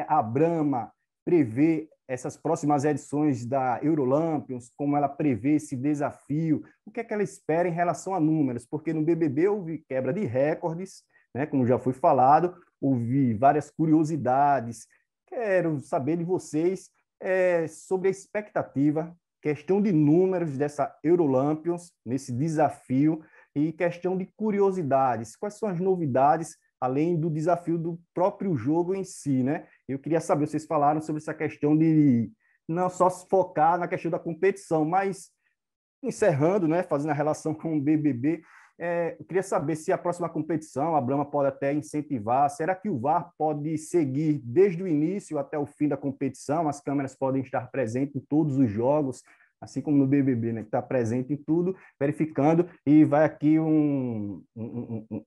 a Brahma prevê essas próximas edições da Eurolampions, como ela prevê esse desafio, o que é que ela espera em relação a números? Porque no BBB houve quebra de recordes, né, como já foi falado, houve várias curiosidades. Quero saber de vocês sobre a expectativa, questão de números dessa Eurolampions, nesse desafio, e questão de curiosidades. Quais são as novidades além do desafio do próprio jogo em si, né? Eu queria saber, vocês falaram sobre essa questão de não só se focar na questão da competição, mas encerrando, né, fazendo a relação com o BBB, eu queria saber se a próxima competição, a Brahma pode até incentivar, será que o VAR pode seguir desde o início até o fim da competição, as câmeras podem estar presentes em todos os jogos, assim como no BBB, né, que está presente em tudo, verificando, e vai aqui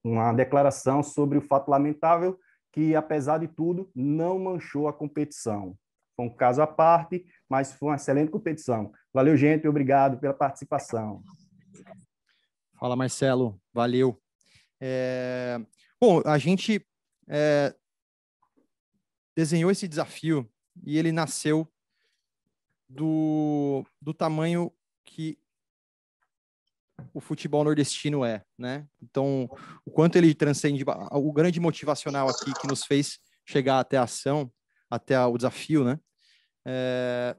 uma declaração sobre o fato lamentável que, apesar de tudo, não manchou a competição. Foi um caso à parte, mas foi uma excelente competição. Valeu, gente, obrigado pela participação. Fala, Marcelo, valeu. Bom, a gente desenhou esse desafio e ele nasceu do tamanho que o futebol nordestino né? Então, o quanto ele transcende, o grande motivacional aqui que nos fez chegar até a ação, até o desafio, né?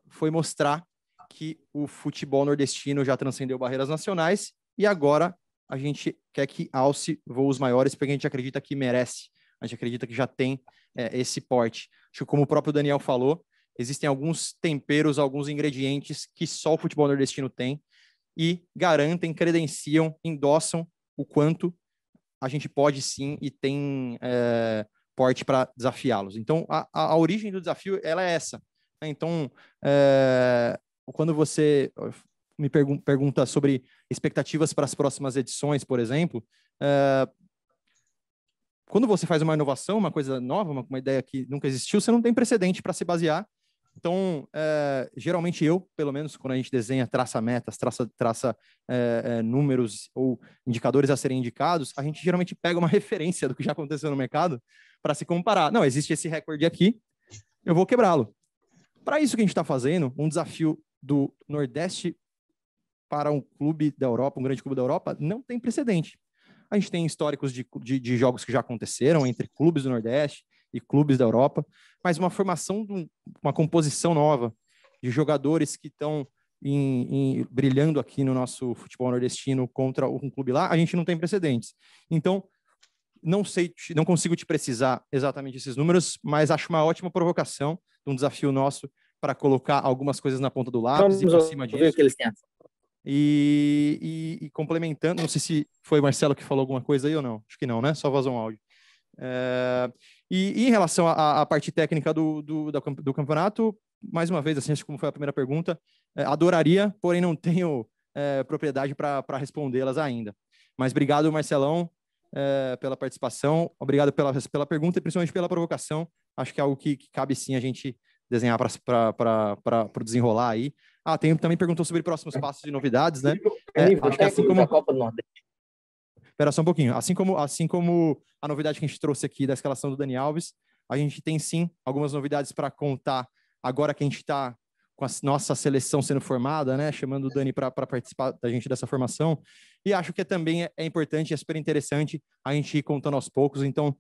Foi mostrar que o futebol nordestino já transcendeu barreiras nacionais e agora a gente quer que alce voos maiores, porque a gente acredita que merece, a gente acredita que já tem esse porte. Acho que, como o próprio Daniel falou, existem alguns temperos, alguns ingredientes que só o futebol nordestino tem e garantem, credenciam, endossam o quanto a gente pode sim e tem porte para desafiá-los. Então, a origem do desafio ela é essa. Então, quando você me pergunta sobre expectativas para as próximas edições, por exemplo, quando você faz uma inovação, uma coisa nova, uma ideia que nunca existiu, você não tem precedente para se basear. Então, geralmente eu, pelo menos, quando a gente desenha, traça metas, traça números ou indicadores a serem indicados, a gente geralmente pega uma referência do que já aconteceu no mercado para se comparar. Não, existe esse recorde aqui, eu vou quebrá-lo. Para isso que a gente está fazendo, um desafio do Nordeste para um clube da Europa, um grande clube da Europa, não tem precedente. A gente tem históricos de jogos que já aconteceram entre clubes do Nordeste e clubes da Europa, mas uma formação, uma composição nova de jogadores que estão brilhando aqui no nosso futebol nordestino contra um clube lá, a gente não tem precedentes. Então, não sei, não consigo te precisar exatamente esses números, mas acho uma ótima provocação, um desafio nosso para colocar algumas coisas na ponta do lápis e por cima disso. Que eles têm. E complementando, não sei se foi o Marcelo que falou alguma coisa aí ou não, acho que não, né? Só vazou um áudio. E em relação à parte técnica do campeonato, mais uma vez, assim, como foi a primeira pergunta, adoraria, porém não tenho propriedade para respondê-las ainda. Mas obrigado, Marcelão, pela participação, obrigado pela pergunta e principalmente pela provocação. Acho que é algo que cabe sim a gente desenhar para o desenrolar aí. Também perguntou sobre próximos passos e novidades, né? Acho que assim como... Espera só um pouquinho. Assim como a novidade que a gente trouxe aqui da escalação do Dani Alves, a gente tem sim algumas novidades para contar agora que a gente está com a nossa seleção sendo formada, né? Chamando o Dani para participar da gente dessa formação. E acho que também é importante, é super interessante a gente ir contando aos poucos. Então,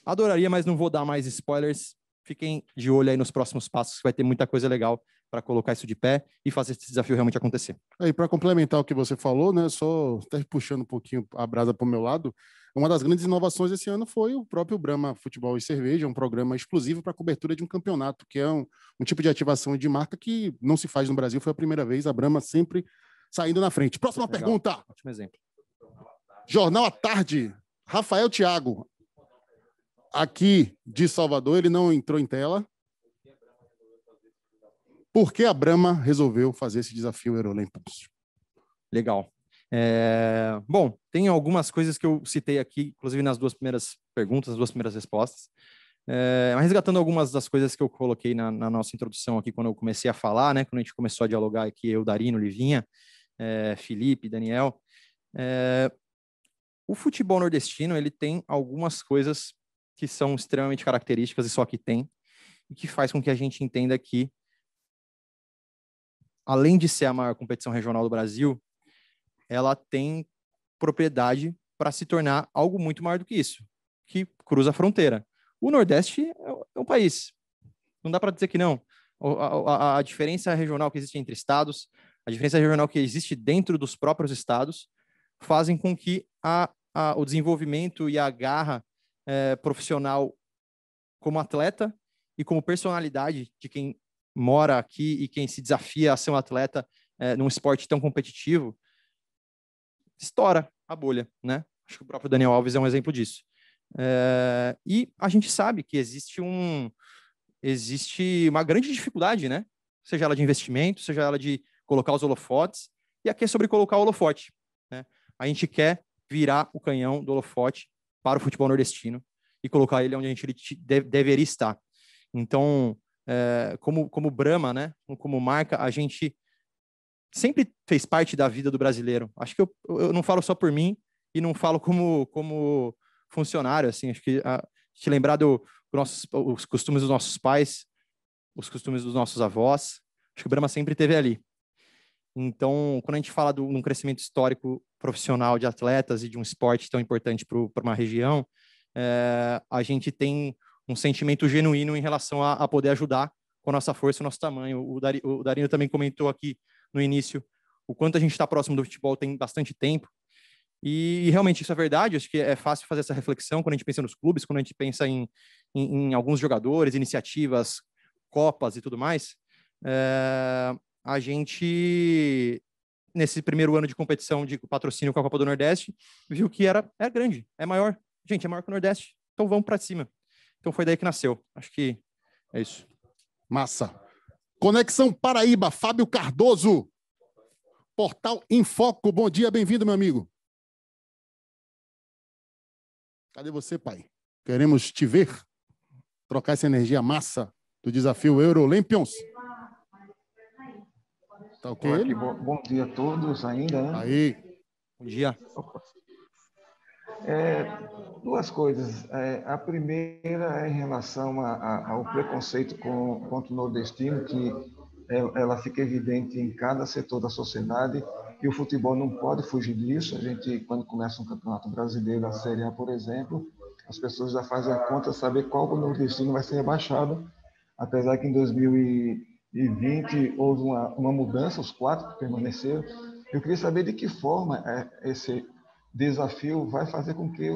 adoraria, mas não vou dar mais spoilers. Fiquem de olho aí nos próximos passos, que vai ter muita coisa legal para colocar isso de pé e fazer esse desafio realmente acontecer. Aí, para complementar o que você falou, né, só até puxando um pouquinho a brasa para o meu lado, uma das grandes inovações desse ano foi o próprio Brahma Futebol e Cerveja, um programa exclusivo para cobertura de um campeonato, que é um tipo de ativação de marca que não se faz no Brasil, foi a primeira vez, a Brahma sempre saindo na frente. Próxima legal. Pergunta. Ótimo exemplo. Jornal à Tarde, Rafael Thiago, aqui de Salvador, ele não entrou em tela. Por que a Brahma resolveu fazer esse desafio Eurolampions? Legal. Bom, tem algumas coisas que eu citei aqui, inclusive nas duas primeiras perguntas, nas duas primeiras respostas. Mas resgatando algumas das coisas que eu coloquei na nossa introdução aqui, quando eu comecei a falar, né? Quando a gente começou a dialogar aqui, eu, Darino, Livinha, Felipe, Daniel, o futebol nordestino, ele tem algumas coisas que são extremamente características e só que tem, e que faz com que a gente entenda que, além de ser a maior competição regional do Brasil, ela tem propriedade para se tornar algo muito maior do que isso, que cruza a fronteira. O Nordeste é um país, não dá para dizer que não. A diferença regional que existe entre estados, a diferença regional que existe dentro dos próprios estados, fazem com que o desenvolvimento e a garra profissional como atleta e como personalidade de quem mora aqui e quem se desafia a ser um atleta num esporte tão competitivo, estoura a bolha, né? Acho que o próprio Daniel Alves é um exemplo disso. E a gente sabe que existe uma grande dificuldade, né? Seja ela de investimento, seja ela de colocar os holofotes, e aqui é sobre colocar o holofote, né? A gente quer virar o canhão do holofote para o futebol nordestino e colocar ele onde ele deveria estar. Então, como Brahma, né? Como marca, a gente sempre fez parte da vida do brasileiro. Acho que eu não falo só por mim e não falo como funcionário, assim. Acho que te lembrar os costumes dos nossos pais, os costumes dos nossos avós, acho que o Brahma sempre esteve ali. Então, quando a gente fala de um crescimento histórico profissional de atletas e de um esporte tão importante para uma região, a gente tem um sentimento genuíno em relação a poder ajudar com a nossa força e o nosso tamanho. O Darino também comentou aqui no início o quanto a gente está próximo do futebol tem bastante tempo. E realmente isso é verdade. Acho que é fácil fazer essa reflexão quando a gente pensa nos clubes, quando a gente pensa em alguns jogadores, iniciativas, copas e tudo mais. A gente, nesse primeiro ano de competição de patrocínio com a Copa do Nordeste, viu que é grande, é maior. Gente, é maior que o Nordeste, então vamos para cima. Então foi daí que nasceu. Acho que é isso. Massa. Conexão Paraíba, Fábio Cardoso. Portal em Foco. Bom dia, bem-vindo, meu amigo. Cadê você, pai? Queremos te ver. Trocar essa energia massa do desafio Eurolympians. Tá ok? Aqui, bom dia a todos ainda, né? Aí. Bom dia. Duas coisas. A primeira é em relação ao preconceito contra o nordestino, que ela fica evidente em cada setor da sociedade, e o futebol não pode fugir disso. A gente, quando começa um campeonato brasileiro, a Série A, por exemplo, as pessoas já fazem a conta saber qual nordestino vai ser rebaixado, apesar que em 2020 houve uma mudança, os 4 que permaneceram. Eu queria saber de que forma esse desafio vai fazer com que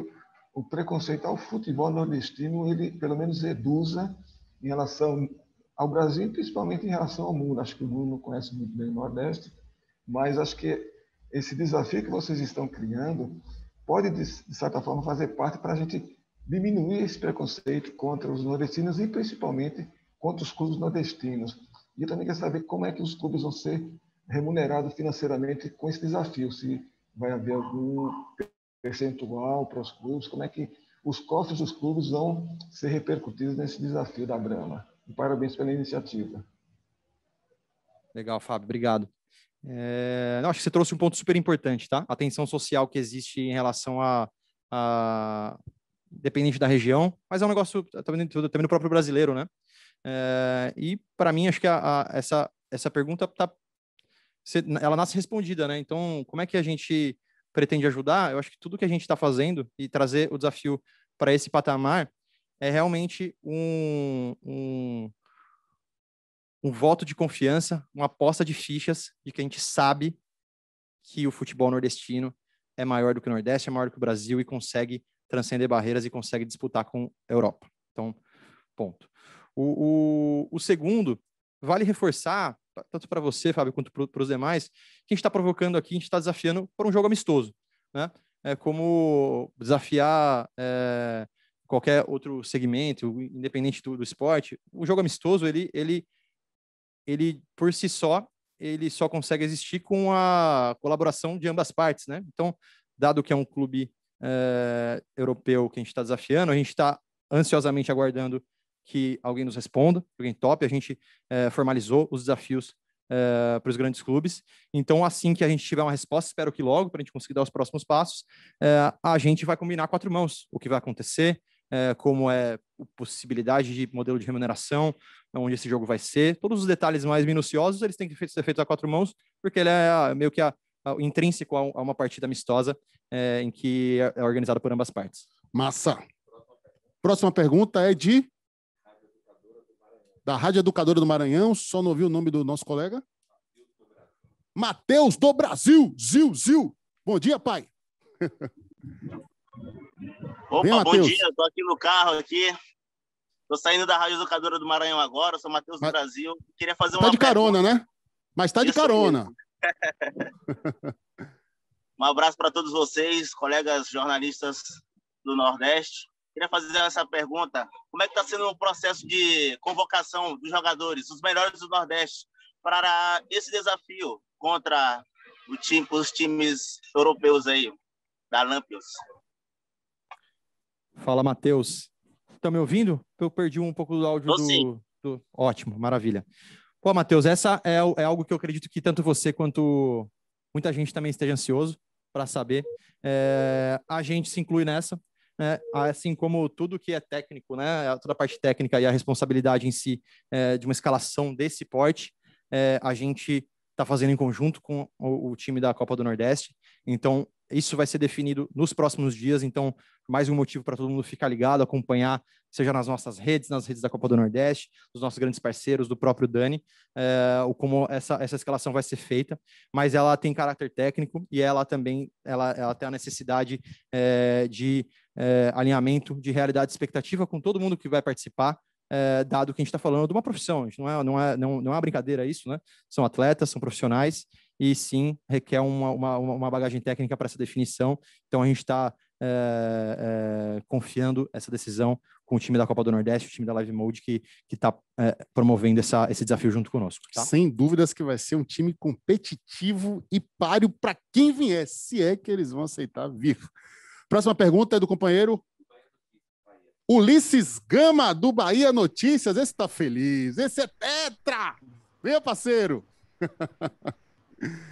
o preconceito ao futebol nordestino, ele pelo menos reduza em relação ao Brasil, principalmente em relação ao mundo. Acho que o mundo não conhece muito bem o Nordeste, mas acho que esse desafio que vocês estão criando pode, de certa forma, fazer parte para a gente diminuir esse preconceito contra os nordestinos e, principalmente, contra os clubes nordestinos. E eu também quero saber como é que os clubes vão ser remunerados financeiramente com esse desafio, se vai haver algum percentual para os clubes, como é que os cofres dos clubes vão ser repercutidos nesse desafio da Brahma. E parabéns pela iniciativa. Legal, Fábio, obrigado. Acho que você trouxe um ponto super importante, tá? A tensão social que existe em relação dependente da região, mas é um negócio também no próprio brasileiro, né? E para mim, acho que essa pergunta ela nasce respondida, né? Então, como é que a gente pretende ajudar? Eu acho que tudo que a gente está fazendo e trazer o desafio para esse patamar é realmente um voto de confiança, uma aposta de fichas de que a gente sabe que o futebol nordestino é maior do que o Nordeste, é maior do que o Brasil e consegue transcender barreiras e consegue disputar com a Europa. Então, ponto. O segundo, vale reforçar, tanto para você, Fábio, quanto para os demais, que a gente está provocando aqui, a gente está desafiando para um jogo amistoso, né? É como desafiar qualquer outro segmento, independente do esporte. O jogo amistoso, ele por si só, ele só consegue existir com a colaboração de ambas partes, né? Então, dado que é um clube europeu que a gente está desafiando, a gente está ansiosamente aguardando que alguém nos responda, alguém tope. A gente formalizou os desafios para os grandes clubes. Então, assim que a gente tiver uma resposta, espero que logo, para a gente conseguir dar os próximos passos, a gente vai combinar 4 mãos o que vai acontecer, como é a possibilidade de modelo de remuneração, onde esse jogo vai ser. Todos os detalhes mais minuciosos, eles têm que ser feitos a 4 mãos, porque ele é meio que intrínseco a uma partida amistosa em que é organizada por ambas partes. Massa. Próxima pergunta é da Rádio Educadora do Maranhão. Só não ouvi o nome do nosso colega. Matheus do Brasil. Zil. Bom dia, pai. Opa, Vem, bom dia. Estou aqui no carro aqui. Estou saindo da Rádio Educadora do Maranhão agora. Sou Matheus do Brasil. Queria fazer uma de carona, né? Mas tá de carona. Um abraço para todos vocês, colegas jornalistas do Nordeste. Queria fazer essa pergunta. Como é que está sendo o processo de convocação dos jogadores, os melhores do Nordeste, para esse desafio contra os times europeus aí, da Lampions? Fala, Matheus. Estão me ouvindo? Eu perdi um pouco do áudio do... Ótimo, maravilha. Pô, Matheus, essa é algo que eu acredito que tanto você quanto muita gente também esteja ansioso para saber. A gente se inclui nessa. Assim como tudo que é técnico, né, toda a parte técnica e a responsabilidade em si de uma escalação desse porte, a gente está fazendo em conjunto com o time da Copa do Nordeste. Então, isso vai ser definido nos próximos dias. Então, mais um motivo para todo mundo ficar ligado, acompanhar, seja nas nossas redes, nas redes da Copa do Nordeste, dos nossos grandes parceiros, do próprio Dani, como essa escalação vai ser feita. Mas ela tem caráter técnico e ela também ela tem a necessidade de alinhamento de realidade e expectativa com todo mundo que vai participar, dado que a gente está falando de uma profissão. Não é uma brincadeira isso, né? São atletas, são profissionais, e sim, requer uma bagagem técnica para essa definição. Então, a gente está confiando essa decisão com o time da Copa do Nordeste, o time da Live Mode, que está promovendo esse desafio junto conosco. Tá? Sem dúvidas que vai ser um time competitivo e páreo para quem vier, se é que eles vão aceitar vir. Próxima pergunta é do companheiro Ulisses Gama, do Bahia Notícias. Esse tá feliz, esse é tetra! Venha, parceiro!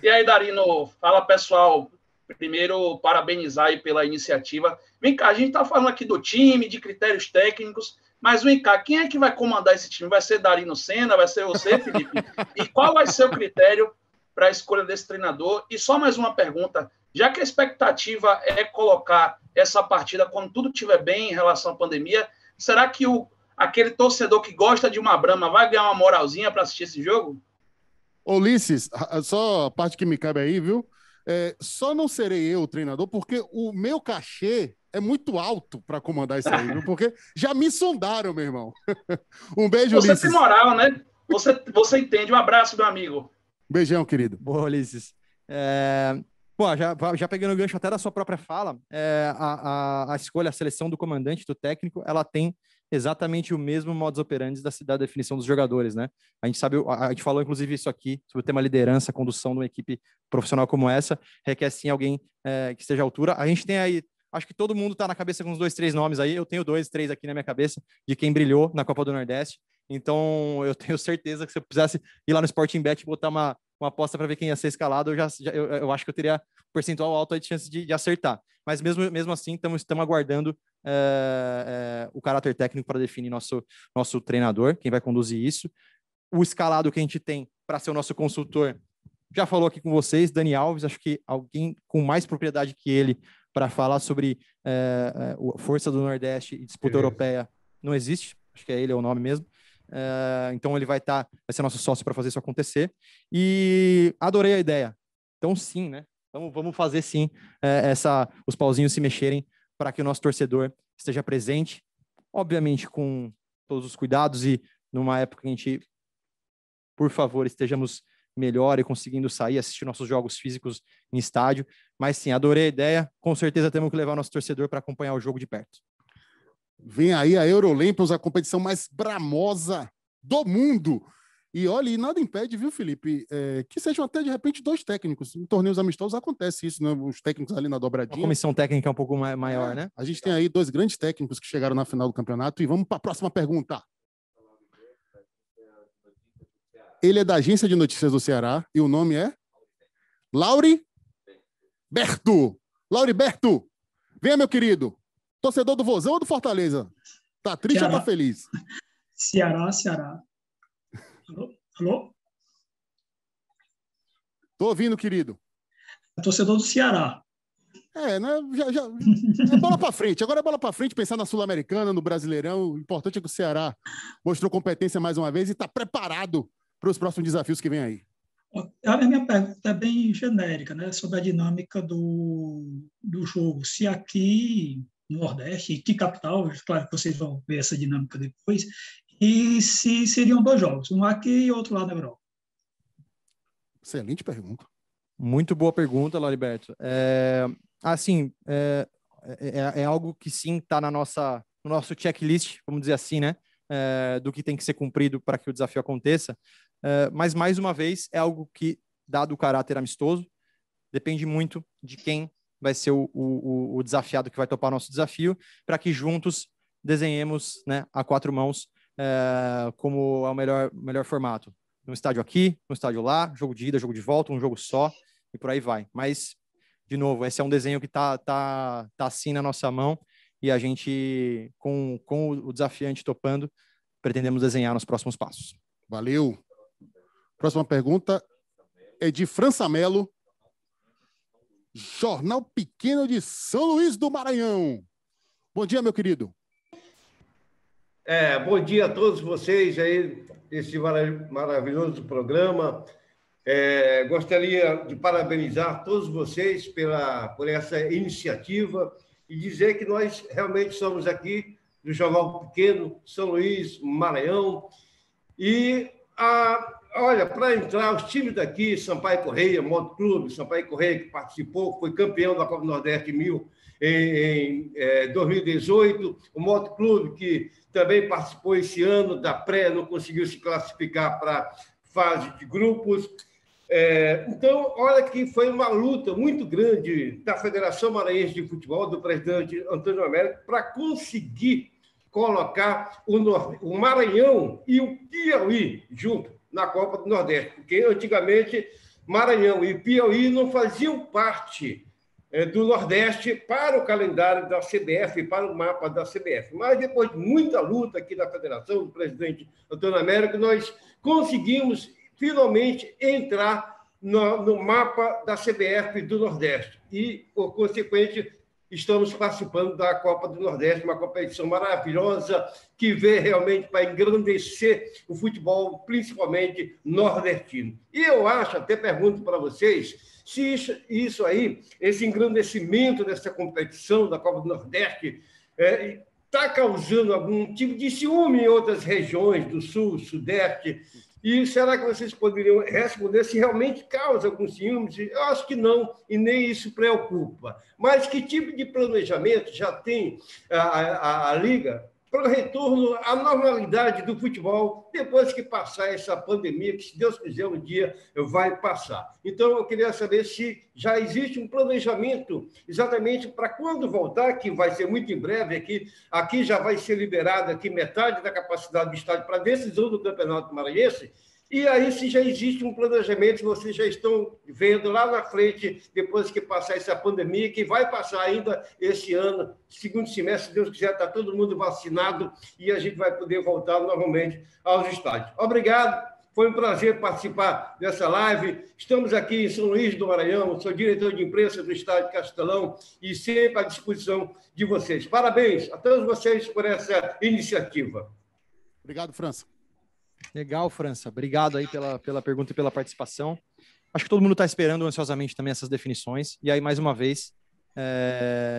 E aí, Darino, fala, pessoal. Primeiro, parabenizar aí pela iniciativa. Vem cá, a gente tá falando aqui do time, de critérios técnicos, mas vem cá, quem é que vai comandar esse time? Vai ser Darino Senna? Vai ser você, Felipe? E qual vai ser o critério para a escolha desse treinador? E só mais uma pergunta. Já que a expectativa é colocar essa partida quando tudo estiver bem em relação à pandemia, será que aquele torcedor que gosta de uma Brahma vai ganhar uma moralzinha para assistir esse jogo? Ulisses, só a parte que me cabe aí, viu? Só não serei eu o treinador, porque o meu cachê é muito alto para comandar isso aí, viu? Porque já me sondaram, meu irmão. Um beijo, Ulisses. Você tem moral, né? Você entende. Um abraço, meu amigo. Beijão, querido. Boa, Ulisses. Já pegando o gancho até da sua própria fala, a escolha, a seleção do comandante, do técnico, ela tem exatamente o mesmo modus operandi da definição dos jogadores, né? A gente falou, inclusive, isso aqui, sobre o tema liderança, condução de uma equipe profissional como essa, requer, sim, alguém que esteja à altura. A gente tem aí, acho que todo mundo está na cabeça com uns 2, 3 nomes aí, eu tenho 2, 3 aqui na minha cabeça, de quem brilhou na Copa do Nordeste, então eu tenho certeza que se eu quisesse ir lá no Sporting Bet e botar uma aposta para ver quem ia ser escalado, eu acho que eu teria um percentual alto aí de chance de acertar. Mas mesmo assim, estamos aguardando o caráter técnico para definir nosso treinador, quem vai conduzir isso. O escalado que a gente tem para ser o nosso consultor, já falou aqui com vocês, Dani Alves, acho que alguém com mais propriedade que ele para falar sobre força do Nordeste e disputa europeia não existe, acho que ele é o nome mesmo. Então ele vai ser nosso sócio para fazer isso acontecer, e adorei a ideia. Então sim, né? Então vamos fazer sim os pauzinhos se mexerem para que o nosso torcedor esteja presente, obviamente com todos os cuidados, e numa época que a gente, por favor, estejamos melhor e conseguindo sair, assistir nossos jogos físicos em estádio. Mas sim, adorei a ideia, com certeza temos que levar o nosso torcedor para acompanhar o jogo de perto. Vem aí a Eurolampions, a competição mais bramosa do mundo. E olha, e nada impede, viu, Felipe, que sejam até, de repente, 2 técnicos. Em torneios amistosos acontece isso, né? Os técnicos ali na dobradinha. A comissão técnica é um pouco maior, né? A gente tem aí 2 grandes técnicos que chegaram na final do campeonato. E vamos para a próxima pergunta. Ele é da Agência de Notícias do Ceará e o nome é Lauriberto. Lauriberto, venha, meu querido. Torcedor do Vozão ou do Fortaleza? Tá triste Ceará. ou tá feliz? Ceará. Alô? Tô ouvindo, querido. Torcedor do Ceará. Né? É bola pra frente. Agora é bola pra frente, pensar na Sul-Americana, no Brasileirão. O importante é que o Ceará mostrou competência mais uma vez e tá preparado para os próximos desafios que vem aí. A minha pergunta é bem genérica, né? Sobre a dinâmica do jogo. Se aqui no Nordeste, que capital, claro que vocês vão ver essa dinâmica depois, e se seriam 2 jogos, um aqui e outro lá na Europa. Excelente pergunta. Muito boa pergunta, Lauriberto. É algo que sim está no nosso checklist, vamos dizer assim, né? Do que tem que ser cumprido para que o desafio aconteça. Mas, mais uma vez, é algo que, dado o caráter amistoso, depende muito de quem vai ser o desafiado que vai topar nosso desafio, para que juntos desenhemos, né, a 4 mãos como é o melhor formato. Um estádio aqui, um estádio lá, jogo de ida, jogo de volta, um jogo só, e por aí vai. Mas, de novo, esse é um desenho que tá assim na nossa mão, e a gente, com o desafiante topando, pretendemos desenhar nos próximos passos. Valeu. Próxima pergunta é de França Melo, Jornal Pequeno de São Luís do Maranhão. Bom dia, meu querido. Bom dia a todos vocês aí, esse maravilhoso programa. Gostaria de parabenizar todos vocês por essa iniciativa e dizer que nós realmente somos aqui do Jornal Pequeno, São Luís, Maranhão. E, olha, para entrar, os times daqui, Sampaio Correia, Moto Clube, Sampaio Correia, que participou, foi campeão da Copa do Nordeste em 2018, o Moto Clube, que também participou esse ano da pré, não conseguiu se classificar para a fase de grupos. Então, olha que foi uma luta muito grande da Federação Maranhense de Futebol, do presidente Antônio Américo, para conseguir colocar o Maranhão e o Piauí junto na Copa do Nordeste, porque antigamente Maranhão e Piauí não faziam parte do Nordeste para o calendário da CBF, para o mapa da CBF. Mas depois de muita luta aqui da Federação, do presidente Antônio Américo, nós conseguimos finalmente entrar no mapa da CBF do Nordeste. E, por consequente, estamos participando da Copa do Nordeste, uma competição maravilhosa que veio realmente para engrandecer o futebol, principalmente nordestino. E eu acho, até pergunto para vocês, se isso aí, esse engrandecimento dessa competição da Copa do Nordeste, está causando algum tipo de ciúme em outras regiões do Sul, Sudeste. E será que vocês poderiam responder se realmente causa algum ciúme? Eu acho que não, e nem isso preocupa. Mas que tipo de planejamento já tem a Liga para o retorno à normalidade do futebol depois que passar essa pandemia, que, se Deus quiser, um dia vai passar? Então, eu queria saber se já existe um planejamento exatamente para quando voltar, que vai ser muito em breve. Aqui já vai ser liberada aqui metade da capacidade do estádio para a decisão do Campeonato Maranhense. E aí, se já existe um planejamento, vocês já estão vendo lá na frente, depois que passar essa pandemia, que vai passar ainda esse ano, segundo semestre, se Deus quiser, está todo mundo vacinado e a gente vai poder voltar novamente aos estádios. Obrigado, foi um prazer participar dessa live. Estamos aqui em São Luís do Maranhão, sou diretor de imprensa do Estádio Castelão e sempre à disposição de vocês. Parabéns a todos vocês por essa iniciativa. Obrigado, França. Legal, França. Obrigado aí pela pergunta e pela participação. Acho que todo mundo está esperando ansiosamente também essas definições. E aí, mais uma vez,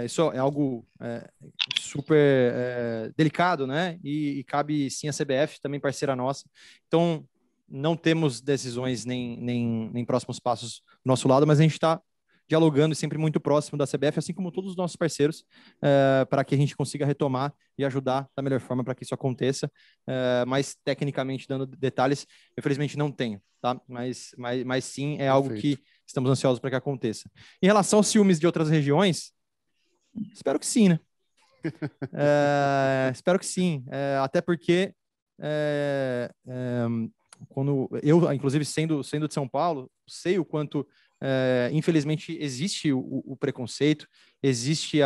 isso é algo super delicado, né? E cabe sim a CBF, também parceira nossa. Então, não temos decisões nem próximos passos do nosso lado, mas a gente está dialogando e sempre muito próximo da CBF, assim como todos os nossos parceiros, para que a gente consiga retomar e ajudar da melhor forma para que isso aconteça. Mas, tecnicamente, dando detalhes, infelizmente não tenho, tá? Mas sim, é algo que estamos ansiosos para que aconteça. Em relação aos ciúmes de outras regiões, espero que sim, né? Espero que sim, até porque quando eu, inclusive, sendo de São Paulo, sei o quanto, infelizmente, existe o preconceito, existe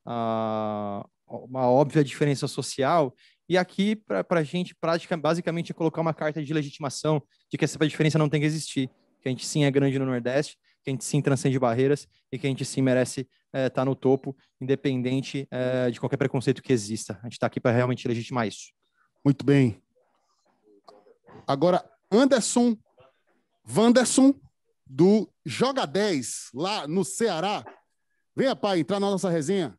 uma óbvia diferença social, e aqui, para a gente, basicamente, é colocar uma carta de legitimação de que essa diferença não tem que existir, que a gente sim é grande no Nordeste, que a gente sim transcende barreiras e que a gente sim merece estar no topo, independente de qualquer preconceito que exista. A gente está aqui para realmente legitimar isso. Muito bem. Agora, Anderson Wanderson, do Joga 10, lá no Ceará. Venha, pai, entrar na nossa resenha.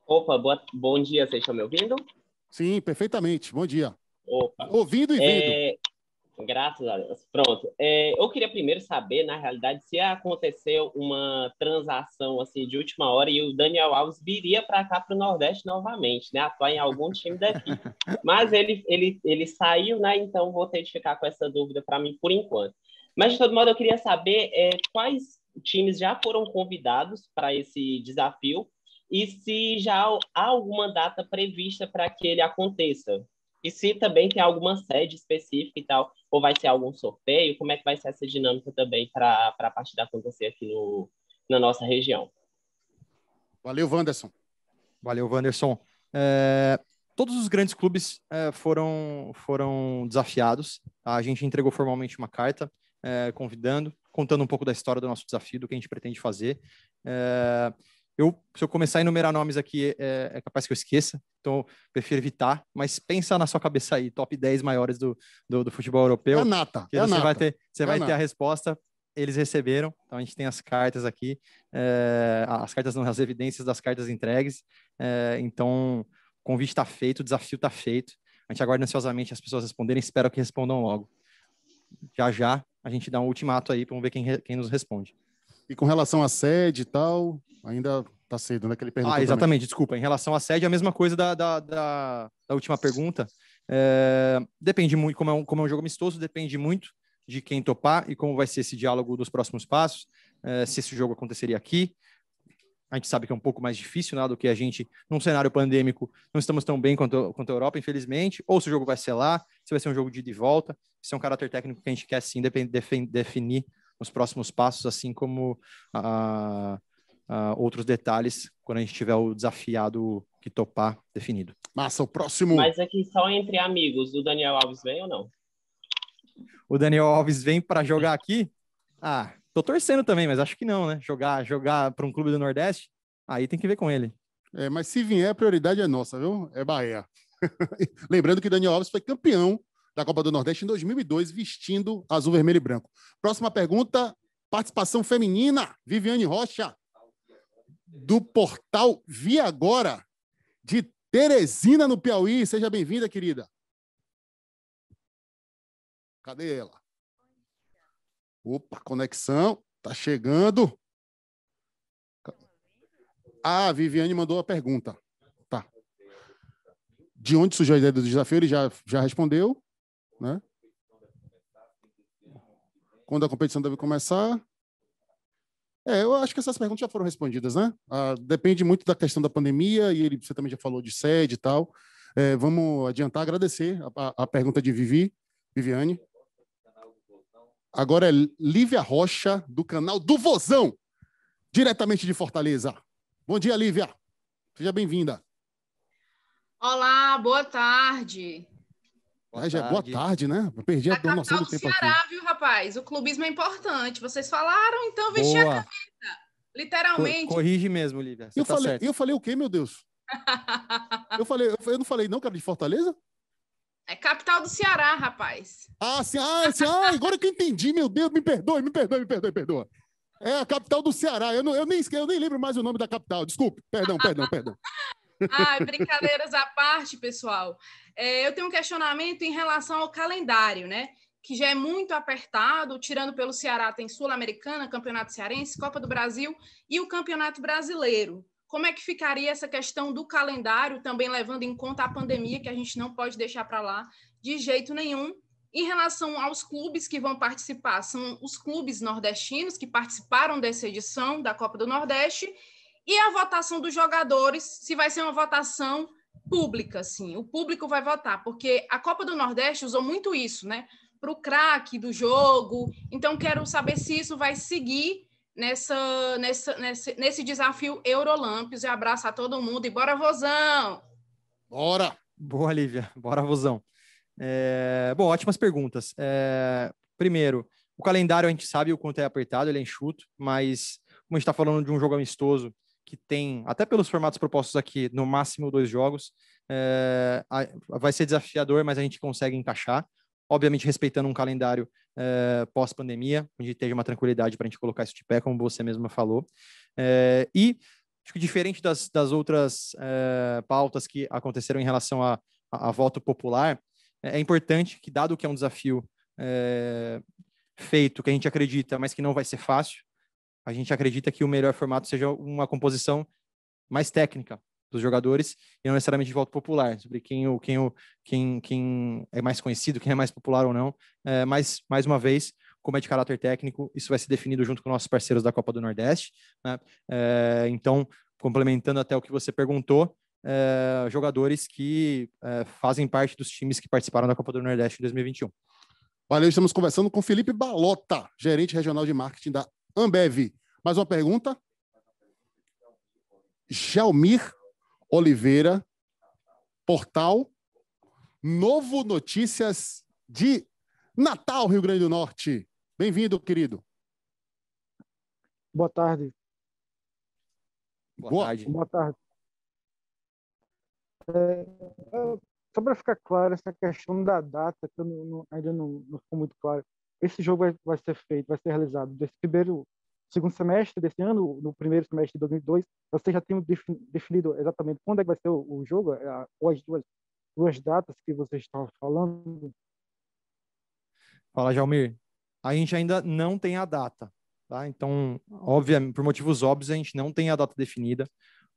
Opa, bom dia, vocês estão me ouvindo? Sim, perfeitamente. Bom dia. Opa. Ouvindo e vendo. Graças a Deus. Pronto. Eu queria primeiro saber, na realidade, se aconteceu uma transação assim, de última hora e o Daniel Alves viria para cá, para o Nordeste novamente, né? Atuar em algum time daqui. Mas ele saiu, né? Então vou ter de ficar com essa dúvida para mim por enquanto. Mas, de todo modo, eu queria saber quais times já foram convidados para esse desafio e se já há alguma data prevista para que ele aconteça. E se também tem alguma sede específica e tal, ou vai ser algum sorteio, como é que vai ser essa dinâmica também para a partida acontecer aqui na nossa região? Valeu, Wanderson. Valeu, Wanderson. Todos os grandes clubes foram desafiados. A gente entregou formalmente uma carta convidando, contando um pouco da história do nosso desafio, do que a gente pretende fazer. Se eu começar a enumerar nomes aqui, é capaz que eu esqueça, então prefiro evitar, mas pensa na sua cabeça aí, top 10 maiores do futebol europeu. É nata. Você vai ter a resposta, eles receberam, então a gente tem as cartas aqui, as cartas não, as evidências das cartas entregues, então o convite está feito, o desafio está feito, a gente aguarda ansiosamente as pessoas responderem, espero que respondam logo. Já a gente dá um ultimato aí, vamos ver quem nos responde. E com relação à sede e tal, ainda tá cedo, né? Que ele perguntou exatamente, também. Desculpa. Em relação à sede, a mesma coisa da última pergunta. Depende muito, como é um jogo amistoso, depende muito de quem topar e como vai ser esse diálogo dos próximos passos. Se esse jogo aconteceria aqui, a gente sabe que é um pouco mais difícil, né, do que a gente, num cenário pandêmico, não estamos tão bem quanto a Europa, infelizmente, ou se o jogo vai ser lá, se vai ser um jogo de ida e volta, se é um caráter técnico que a gente quer, sim, definir os próximos passos, assim como outros detalhes, quando a gente tiver o desafiado que topar definido. Massa, o próximo... Mas aqui só entre amigos, o Daniel Alves vem ou não? O Daniel Alves vem para jogar aqui? Tô torcendo também, mas acho que não, né? Jogar para um clube do Nordeste, aí tem que ver com ele. Mas se vier, a prioridade é nossa, viu? É Bahia. Lembrando que Daniel Alves foi campeão da Copa do Nordeste em 2002, vestindo azul, vermelho e branco. Próxima pergunta, participação feminina, Viviane Rocha, do portal Via Agora, de Teresina, no Piauí. Seja bem-vinda, querida. Cadê ela? Opa, conexão, tá chegando. A Viviane mandou a pergunta. Tá. De onde surgiu a ideia do desafio? Ele já respondeu, né? Quando a competição deve começar? Eu acho que essas perguntas já foram respondidas, né? Depende muito da questão da pandemia e você também já falou de sede e tal. Vamos adiantar, agradecer a pergunta de Viviane. Agora é Lívia Rocha, do canal do Vozão, diretamente de Fortaleza. Bom dia, Lívia. Seja bem-vinda. Olá, boa tarde. Já é boa tarde, né? Eu perdi a noção do tempo Ceará, aqui. viu, rapaz? O clubismo é importante. Vocês falaram, então vesti a camisa. Literalmente. Corrige mesmo, Lívia. Eu falei o quê, meu Deus? eu não falei não, cara, de Fortaleza? É capital do Ceará, rapaz. Sim, agora que eu entendi, meu Deus, me perdoe. É a capital do Ceará. Eu nem lembro mais o nome da capital. Desculpe, perdão. Brincadeiras à parte, pessoal. Eu tenho um questionamento em relação ao calendário, né? que já é muito apertado, tirando pelo Ceará, tem Sul-Americana, Campeonato Cearense, Copa do Brasil e o Campeonato Brasileiro. Como é que ficaria essa questão do calendário, também levando em conta a pandemia, que a gente não pode deixar para lá de jeito nenhum? Em relação aos clubes que vão participar, são os clubes nordestinos que participaram dessa edição da Copa do Nordeste, e a votação dos jogadores, se vai ser uma votação pública, assim, o público vai votar, porque a Copa do Nordeste usou muito isso, né, para o craque do jogo. Então, quero saber se isso vai seguir nesse desafio Eurolâmpios. E abraço a todo mundo e bora, Vozão! Bora! Boa, Lívia. Bora, Vozão. Bom, ótimas perguntas. Primeiro, o calendário a gente sabe o quanto é apertado, ele é enxuto, mas como a gente está falando de um jogo amistoso que tem, até pelos formatos propostos aqui, no máximo 2 jogos, vai ser desafiador, mas a gente consegue encaixar, obviamente respeitando um calendário pós-pandemia, onde esteja uma tranquilidade para a gente colocar isso de pé, como você mesma falou. E acho que diferente das outras pautas que aconteceram em relação a voto popular, é importante que, dado que é um desafio feito, que a gente acredita, mas que não vai ser fácil, a gente acredita que o melhor formato seja uma composição mais técnica dos jogadores e não necessariamente de voto popular, sobre quem é mais conhecido, quem é mais popular ou não. Mas, mais uma vez, como é de caráter técnico, isso vai ser definido junto com nossos parceiros da Copa do Nordeste, né? Então, complementando até o que você perguntou, jogadores que fazem parte dos times que participaram da Copa do Nordeste em 2021. Valeu, estamos conversando com Felipe Balota, gerente regional de marketing da Ambev. Mais uma pergunta? Gelmir Oliveira, portal Novo Notícias de Natal, Rio Grande do Norte. Bem-vindo, querido. Boa tarde. Boa tarde. Boa tarde. Só para ficar claro, essa questão da data, que eu ainda não ficou muito claro. Esse jogo vai ser feito, vai ser realizado desse segundo semestre desse ano, no primeiro semestre de 2002. Você já tem definido exatamente quando é que vai ser o jogo, ou as duas datas que você estava falando? Fala, Gelmir. A gente ainda não tem a data, tá? Então, obviamente, por motivos óbvios, a gente não tem a data definida,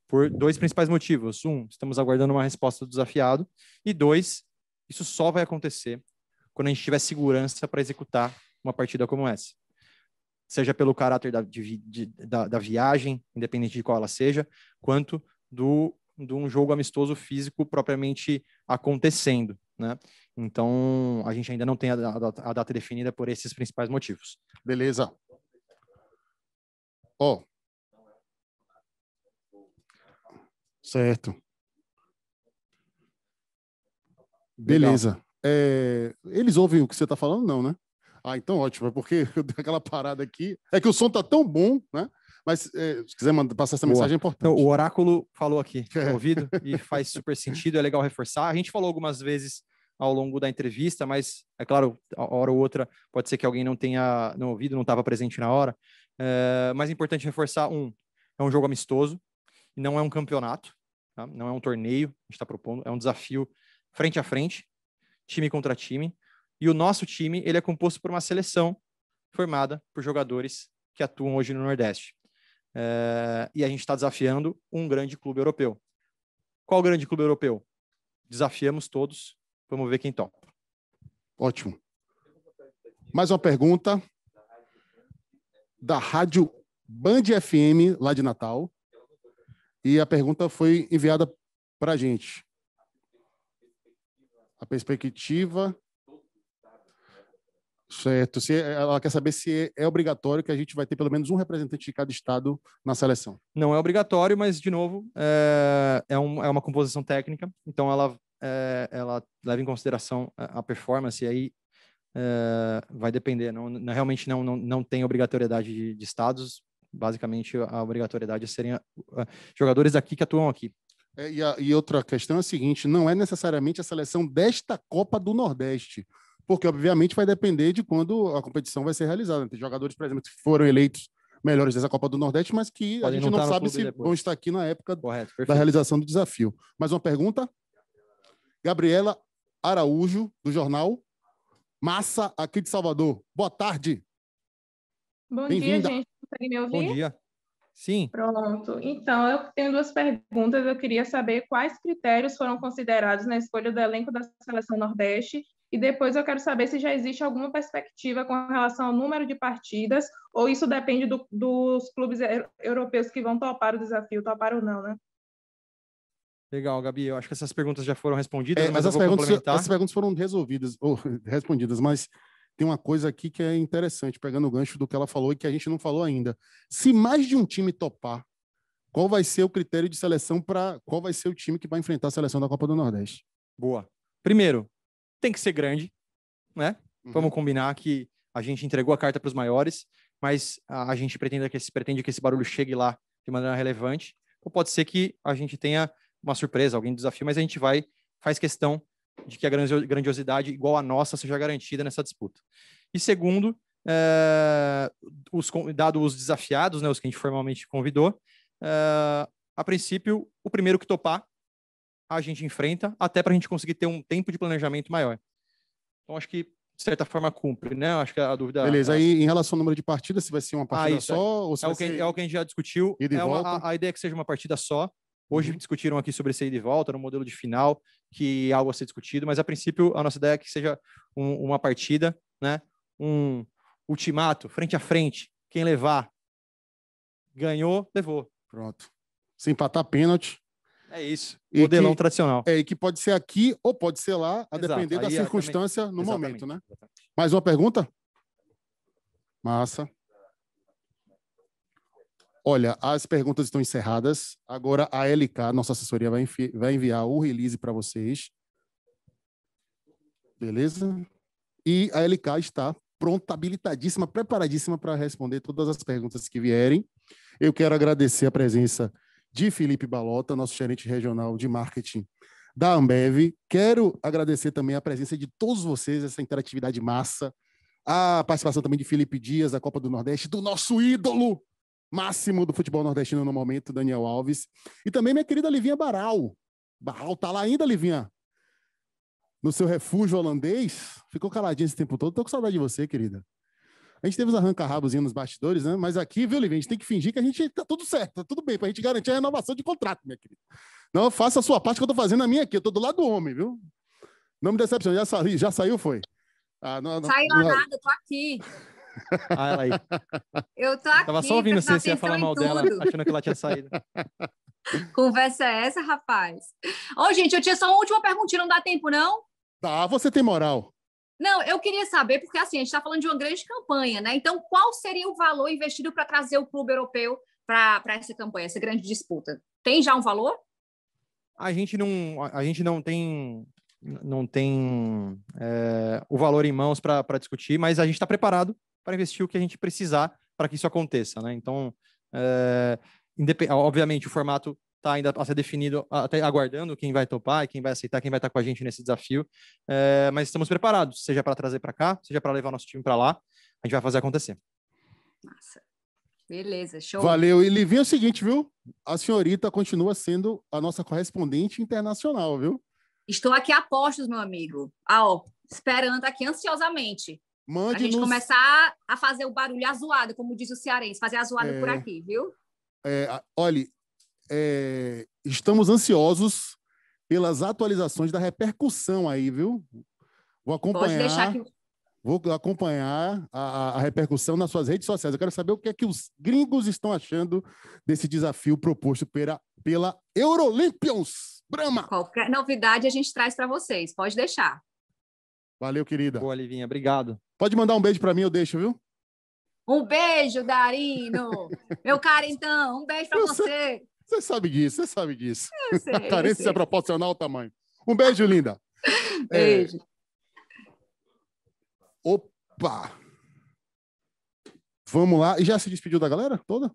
por 2 principais motivos. 1, estamos aguardando uma resposta do desafiado, e 2, isso só vai acontecer quando a gente tiver segurança para executar uma partida como essa. Seja pelo caráter da viagem, independente de qual ela seja, quanto de um jogo amistoso físico propriamente acontecendo, né? Então, a gente ainda não tem a data definida por esses principais motivos. Beleza. Certo. Beleza. Eles ouvem o que você está falando? Não, né? Ah, então ótimo, porque eu dei aquela parada aqui. É que o som tá tão bom, né? Mas se quiser passar essa mensagem, é importante. Então, o Oráculo falou aqui no ouvido e faz super sentido, é legal reforçar. A gente falou algumas vezes ao longo da entrevista, mas, é claro, a hora ou outra pode ser que alguém não tenha no ouvido, não estava presente na hora. Mas é importante reforçar, é um jogo amistoso, não é um campeonato, tá? Não é um torneio, a gente está propondo, é um desafio frente a frente, time contra time. E o nosso time, ele é composto por uma seleção formada por jogadores que atuam hoje no Nordeste. E a gente está desafiando um grande clube europeu. Qual grande clube europeu? Desafiamos todos. Vamos ver quem topa. Ótimo. Mais uma pergunta da Rádio Band FM, lá de Natal. E a pergunta foi enviada para a gente. A perspectiva... Certo. Ela quer saber se é obrigatório que a gente vai ter pelo menos um representante de cada estado na seleção. Não é obrigatório, mas, de novo, é uma composição técnica, então ela leva em consideração a performance, e aí vai depender. Realmente não tem obrigatoriedade de estados, basicamente a obrigatoriedade serem jogadores daqui que atuam aqui. E outra questão é a seguinte, não é necessariamente a seleção desta Copa do Nordeste, porque, obviamente, vai depender de quando a competição vai ser realizada. Tem jogadores, por exemplo, que foram eleitos melhores dessa Copa do Nordeste, mas que a gente não sabe se vão estar aqui na época da realização do desafio. Mais uma pergunta? Gabriela Araújo, do jornal Massa, aqui de Salvador. Boa tarde. Bom dia, gente. Consegue me ouvir? Bom dia. Sim. Pronto. Então, eu tenho duas perguntas. Eu queria saber quais critérios foram considerados na escolha do elenco da Seleção Nordeste e depois eu quero saber se já existe alguma perspectiva com relação ao número de partidas ou isso depende dos clubes europeus que vão topar o desafio, topar ou não, né? Legal, Gabi. Eu acho que essas perguntas já foram respondidas, mas as eu vou complementar. As perguntas foram resolvidas, ou respondidas, mas tem uma coisa aqui que é interessante, pegando o gancho do que ela falou e que a gente não falou ainda. Se mais de um time topar, qual vai ser o critério de seleção para qual vai ser o time que vai enfrentar a seleção da Copa do Nordeste? Boa. Primeiro, tem que ser grande, né? Vamos combinar que a gente entregou a carta para os maiores, mas a gente pretende que esse barulho chegue lá de maneira relevante. Ou pode ser que a gente tenha uma surpresa, alguém desafio, mas a gente faz questão de que a grandiosidade igual a nossa seja garantida nessa disputa. E segundo, dado os desafiados, né, os que a gente formalmente convidou, a princípio, o primeiro que topar, a gente enfrenta, até para a gente conseguir ter um tempo de planejamento maior. Então, acho que, de certa forma, cumpre, né? Acho que a dúvida... Beleza, aí em relação ao número de partidas, se vai ser uma partida só? Ou se é o que a gente já discutiu. A ideia é que seja uma partida só. Hoje discutiram aqui sobre esse ida e volta, no modelo de final, que é algo a ser discutido, mas a princípio a nossa ideia é que seja uma partida, né? Um ultimato, frente a frente. Quem levar, ganhou, levou. Pronto. Se empatar, pênalti. É isso. Modelão tradicional. E que pode ser aqui ou pode ser lá, a depender da circunstância no momento, né? Mais uma pergunta? Massa. Olha, as perguntas estão encerradas. Agora a LK, nossa assessoria, vai enviar o release para vocês. Beleza? E a LK está pronta, habilitadíssima, preparadíssima para responder todas as perguntas que vierem. Eu quero agradecer a presença de Felipe Balota, nosso gerente regional de marketing da Ambev. Quero agradecer também a presença de todos vocês, essa interatividade massa. A participação também de Felipe Dias, da Copa do Nordeste, do nosso ídolo máximo do futebol nordestino no momento, Daniel Alves. E também minha querida Livinha Baral. Baral tá lá ainda, Livinha? No seu refúgio holandês? Ficou caladinha esse tempo todo. Tô com saudade de você, querida. A gente teve uns arranca-rabozinhos nos bastidores, né? Mas aqui, viu, Livinha? A gente tem que fingir que a gente tá tudo certo, tá tudo bem, pra gente garantir a renovação de contrato, minha querida. Não, faça a sua parte que eu tô fazendo a minha aqui. Eu tô do lado do homem, viu? Não me decepcione. Já saiu, foi? Saiu nada, eu tô aqui. Ela aí. Eu tô aqui. Tava só ouvindo você ia falar mal dela, achando que ela tinha saído. Conversa é essa, rapaz? Ô, gente, eu tinha só uma última perguntinha, não dá tempo, não? Tá, você tem moral. Não, eu queria saber, porque assim, a gente está falando de uma grande campanha, né? Então, qual seria o valor investido para trazer o clube europeu para essa campanha, essa grande disputa? Tem já um valor? A gente não tem o valor em mãos para discutir, mas a gente está preparado para investir o que a gente precisar para que isso aconteça, né? Então, obviamente, o formato está ainda a ser definido, até aguardando quem vai topar e quem vai aceitar, quem vai estar com a gente nesse desafio, mas estamos preparados, seja para trazer para cá, seja para levar nosso time para lá, a gente vai fazer acontecer. Massa. Beleza, show. Valeu. E Livinha, é o seguinte, viu? A senhorita continua sendo a nossa correspondente internacional, viu? Estou aqui a postos, meu amigo. Esperando aqui ansiosamente. A gente começar a fazer o barulho azoado, como diz o cearense, fazer azoado por aqui, viu? Olha, estamos ansiosos pelas atualizações da repercussão aí, viu? Vou acompanhar a repercussão nas suas redes sociais. Eu quero saber o que é que os gringos estão achando desse desafio proposto pela Eurolympians. Brahma! Qualquer novidade a gente traz para vocês, pode deixar. Valeu, querida. Boa, Livinha, obrigado. Pode mandar um beijo para mim, eu deixo, viu? Um beijo, Darino. Meu cara, então, um beijo para você. Você sabe disso, você sabe disso. Eu sei, A carência é proporcional ao tamanho. Um beijo, linda. Beijo. Opa! Vamos lá. E já se despediu da galera toda?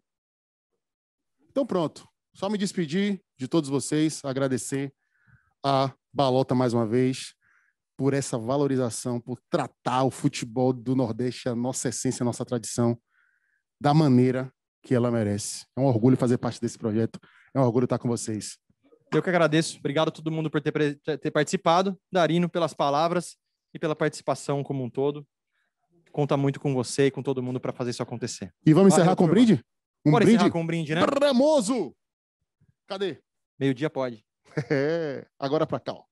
Então pronto. Só me despedir de todos vocês, agradecer a Balota mais uma vez por essa valorização, por tratar o futebol do Nordeste, a nossa essência, a nossa tradição, da maneira que ela merece. É um orgulho fazer parte desse projeto, é um orgulho estar com vocês. Eu que agradeço. Obrigado a todo mundo por ter participado. Darino, pelas palavras. e pela participação como um todo. Conta muito com você e com todo mundo para fazer isso acontecer. E vamos encerrar com um brinde? Bora encerrar com um brinde, né? Cremoso! Cadê? Meio-dia pode. Agora para cá, ó.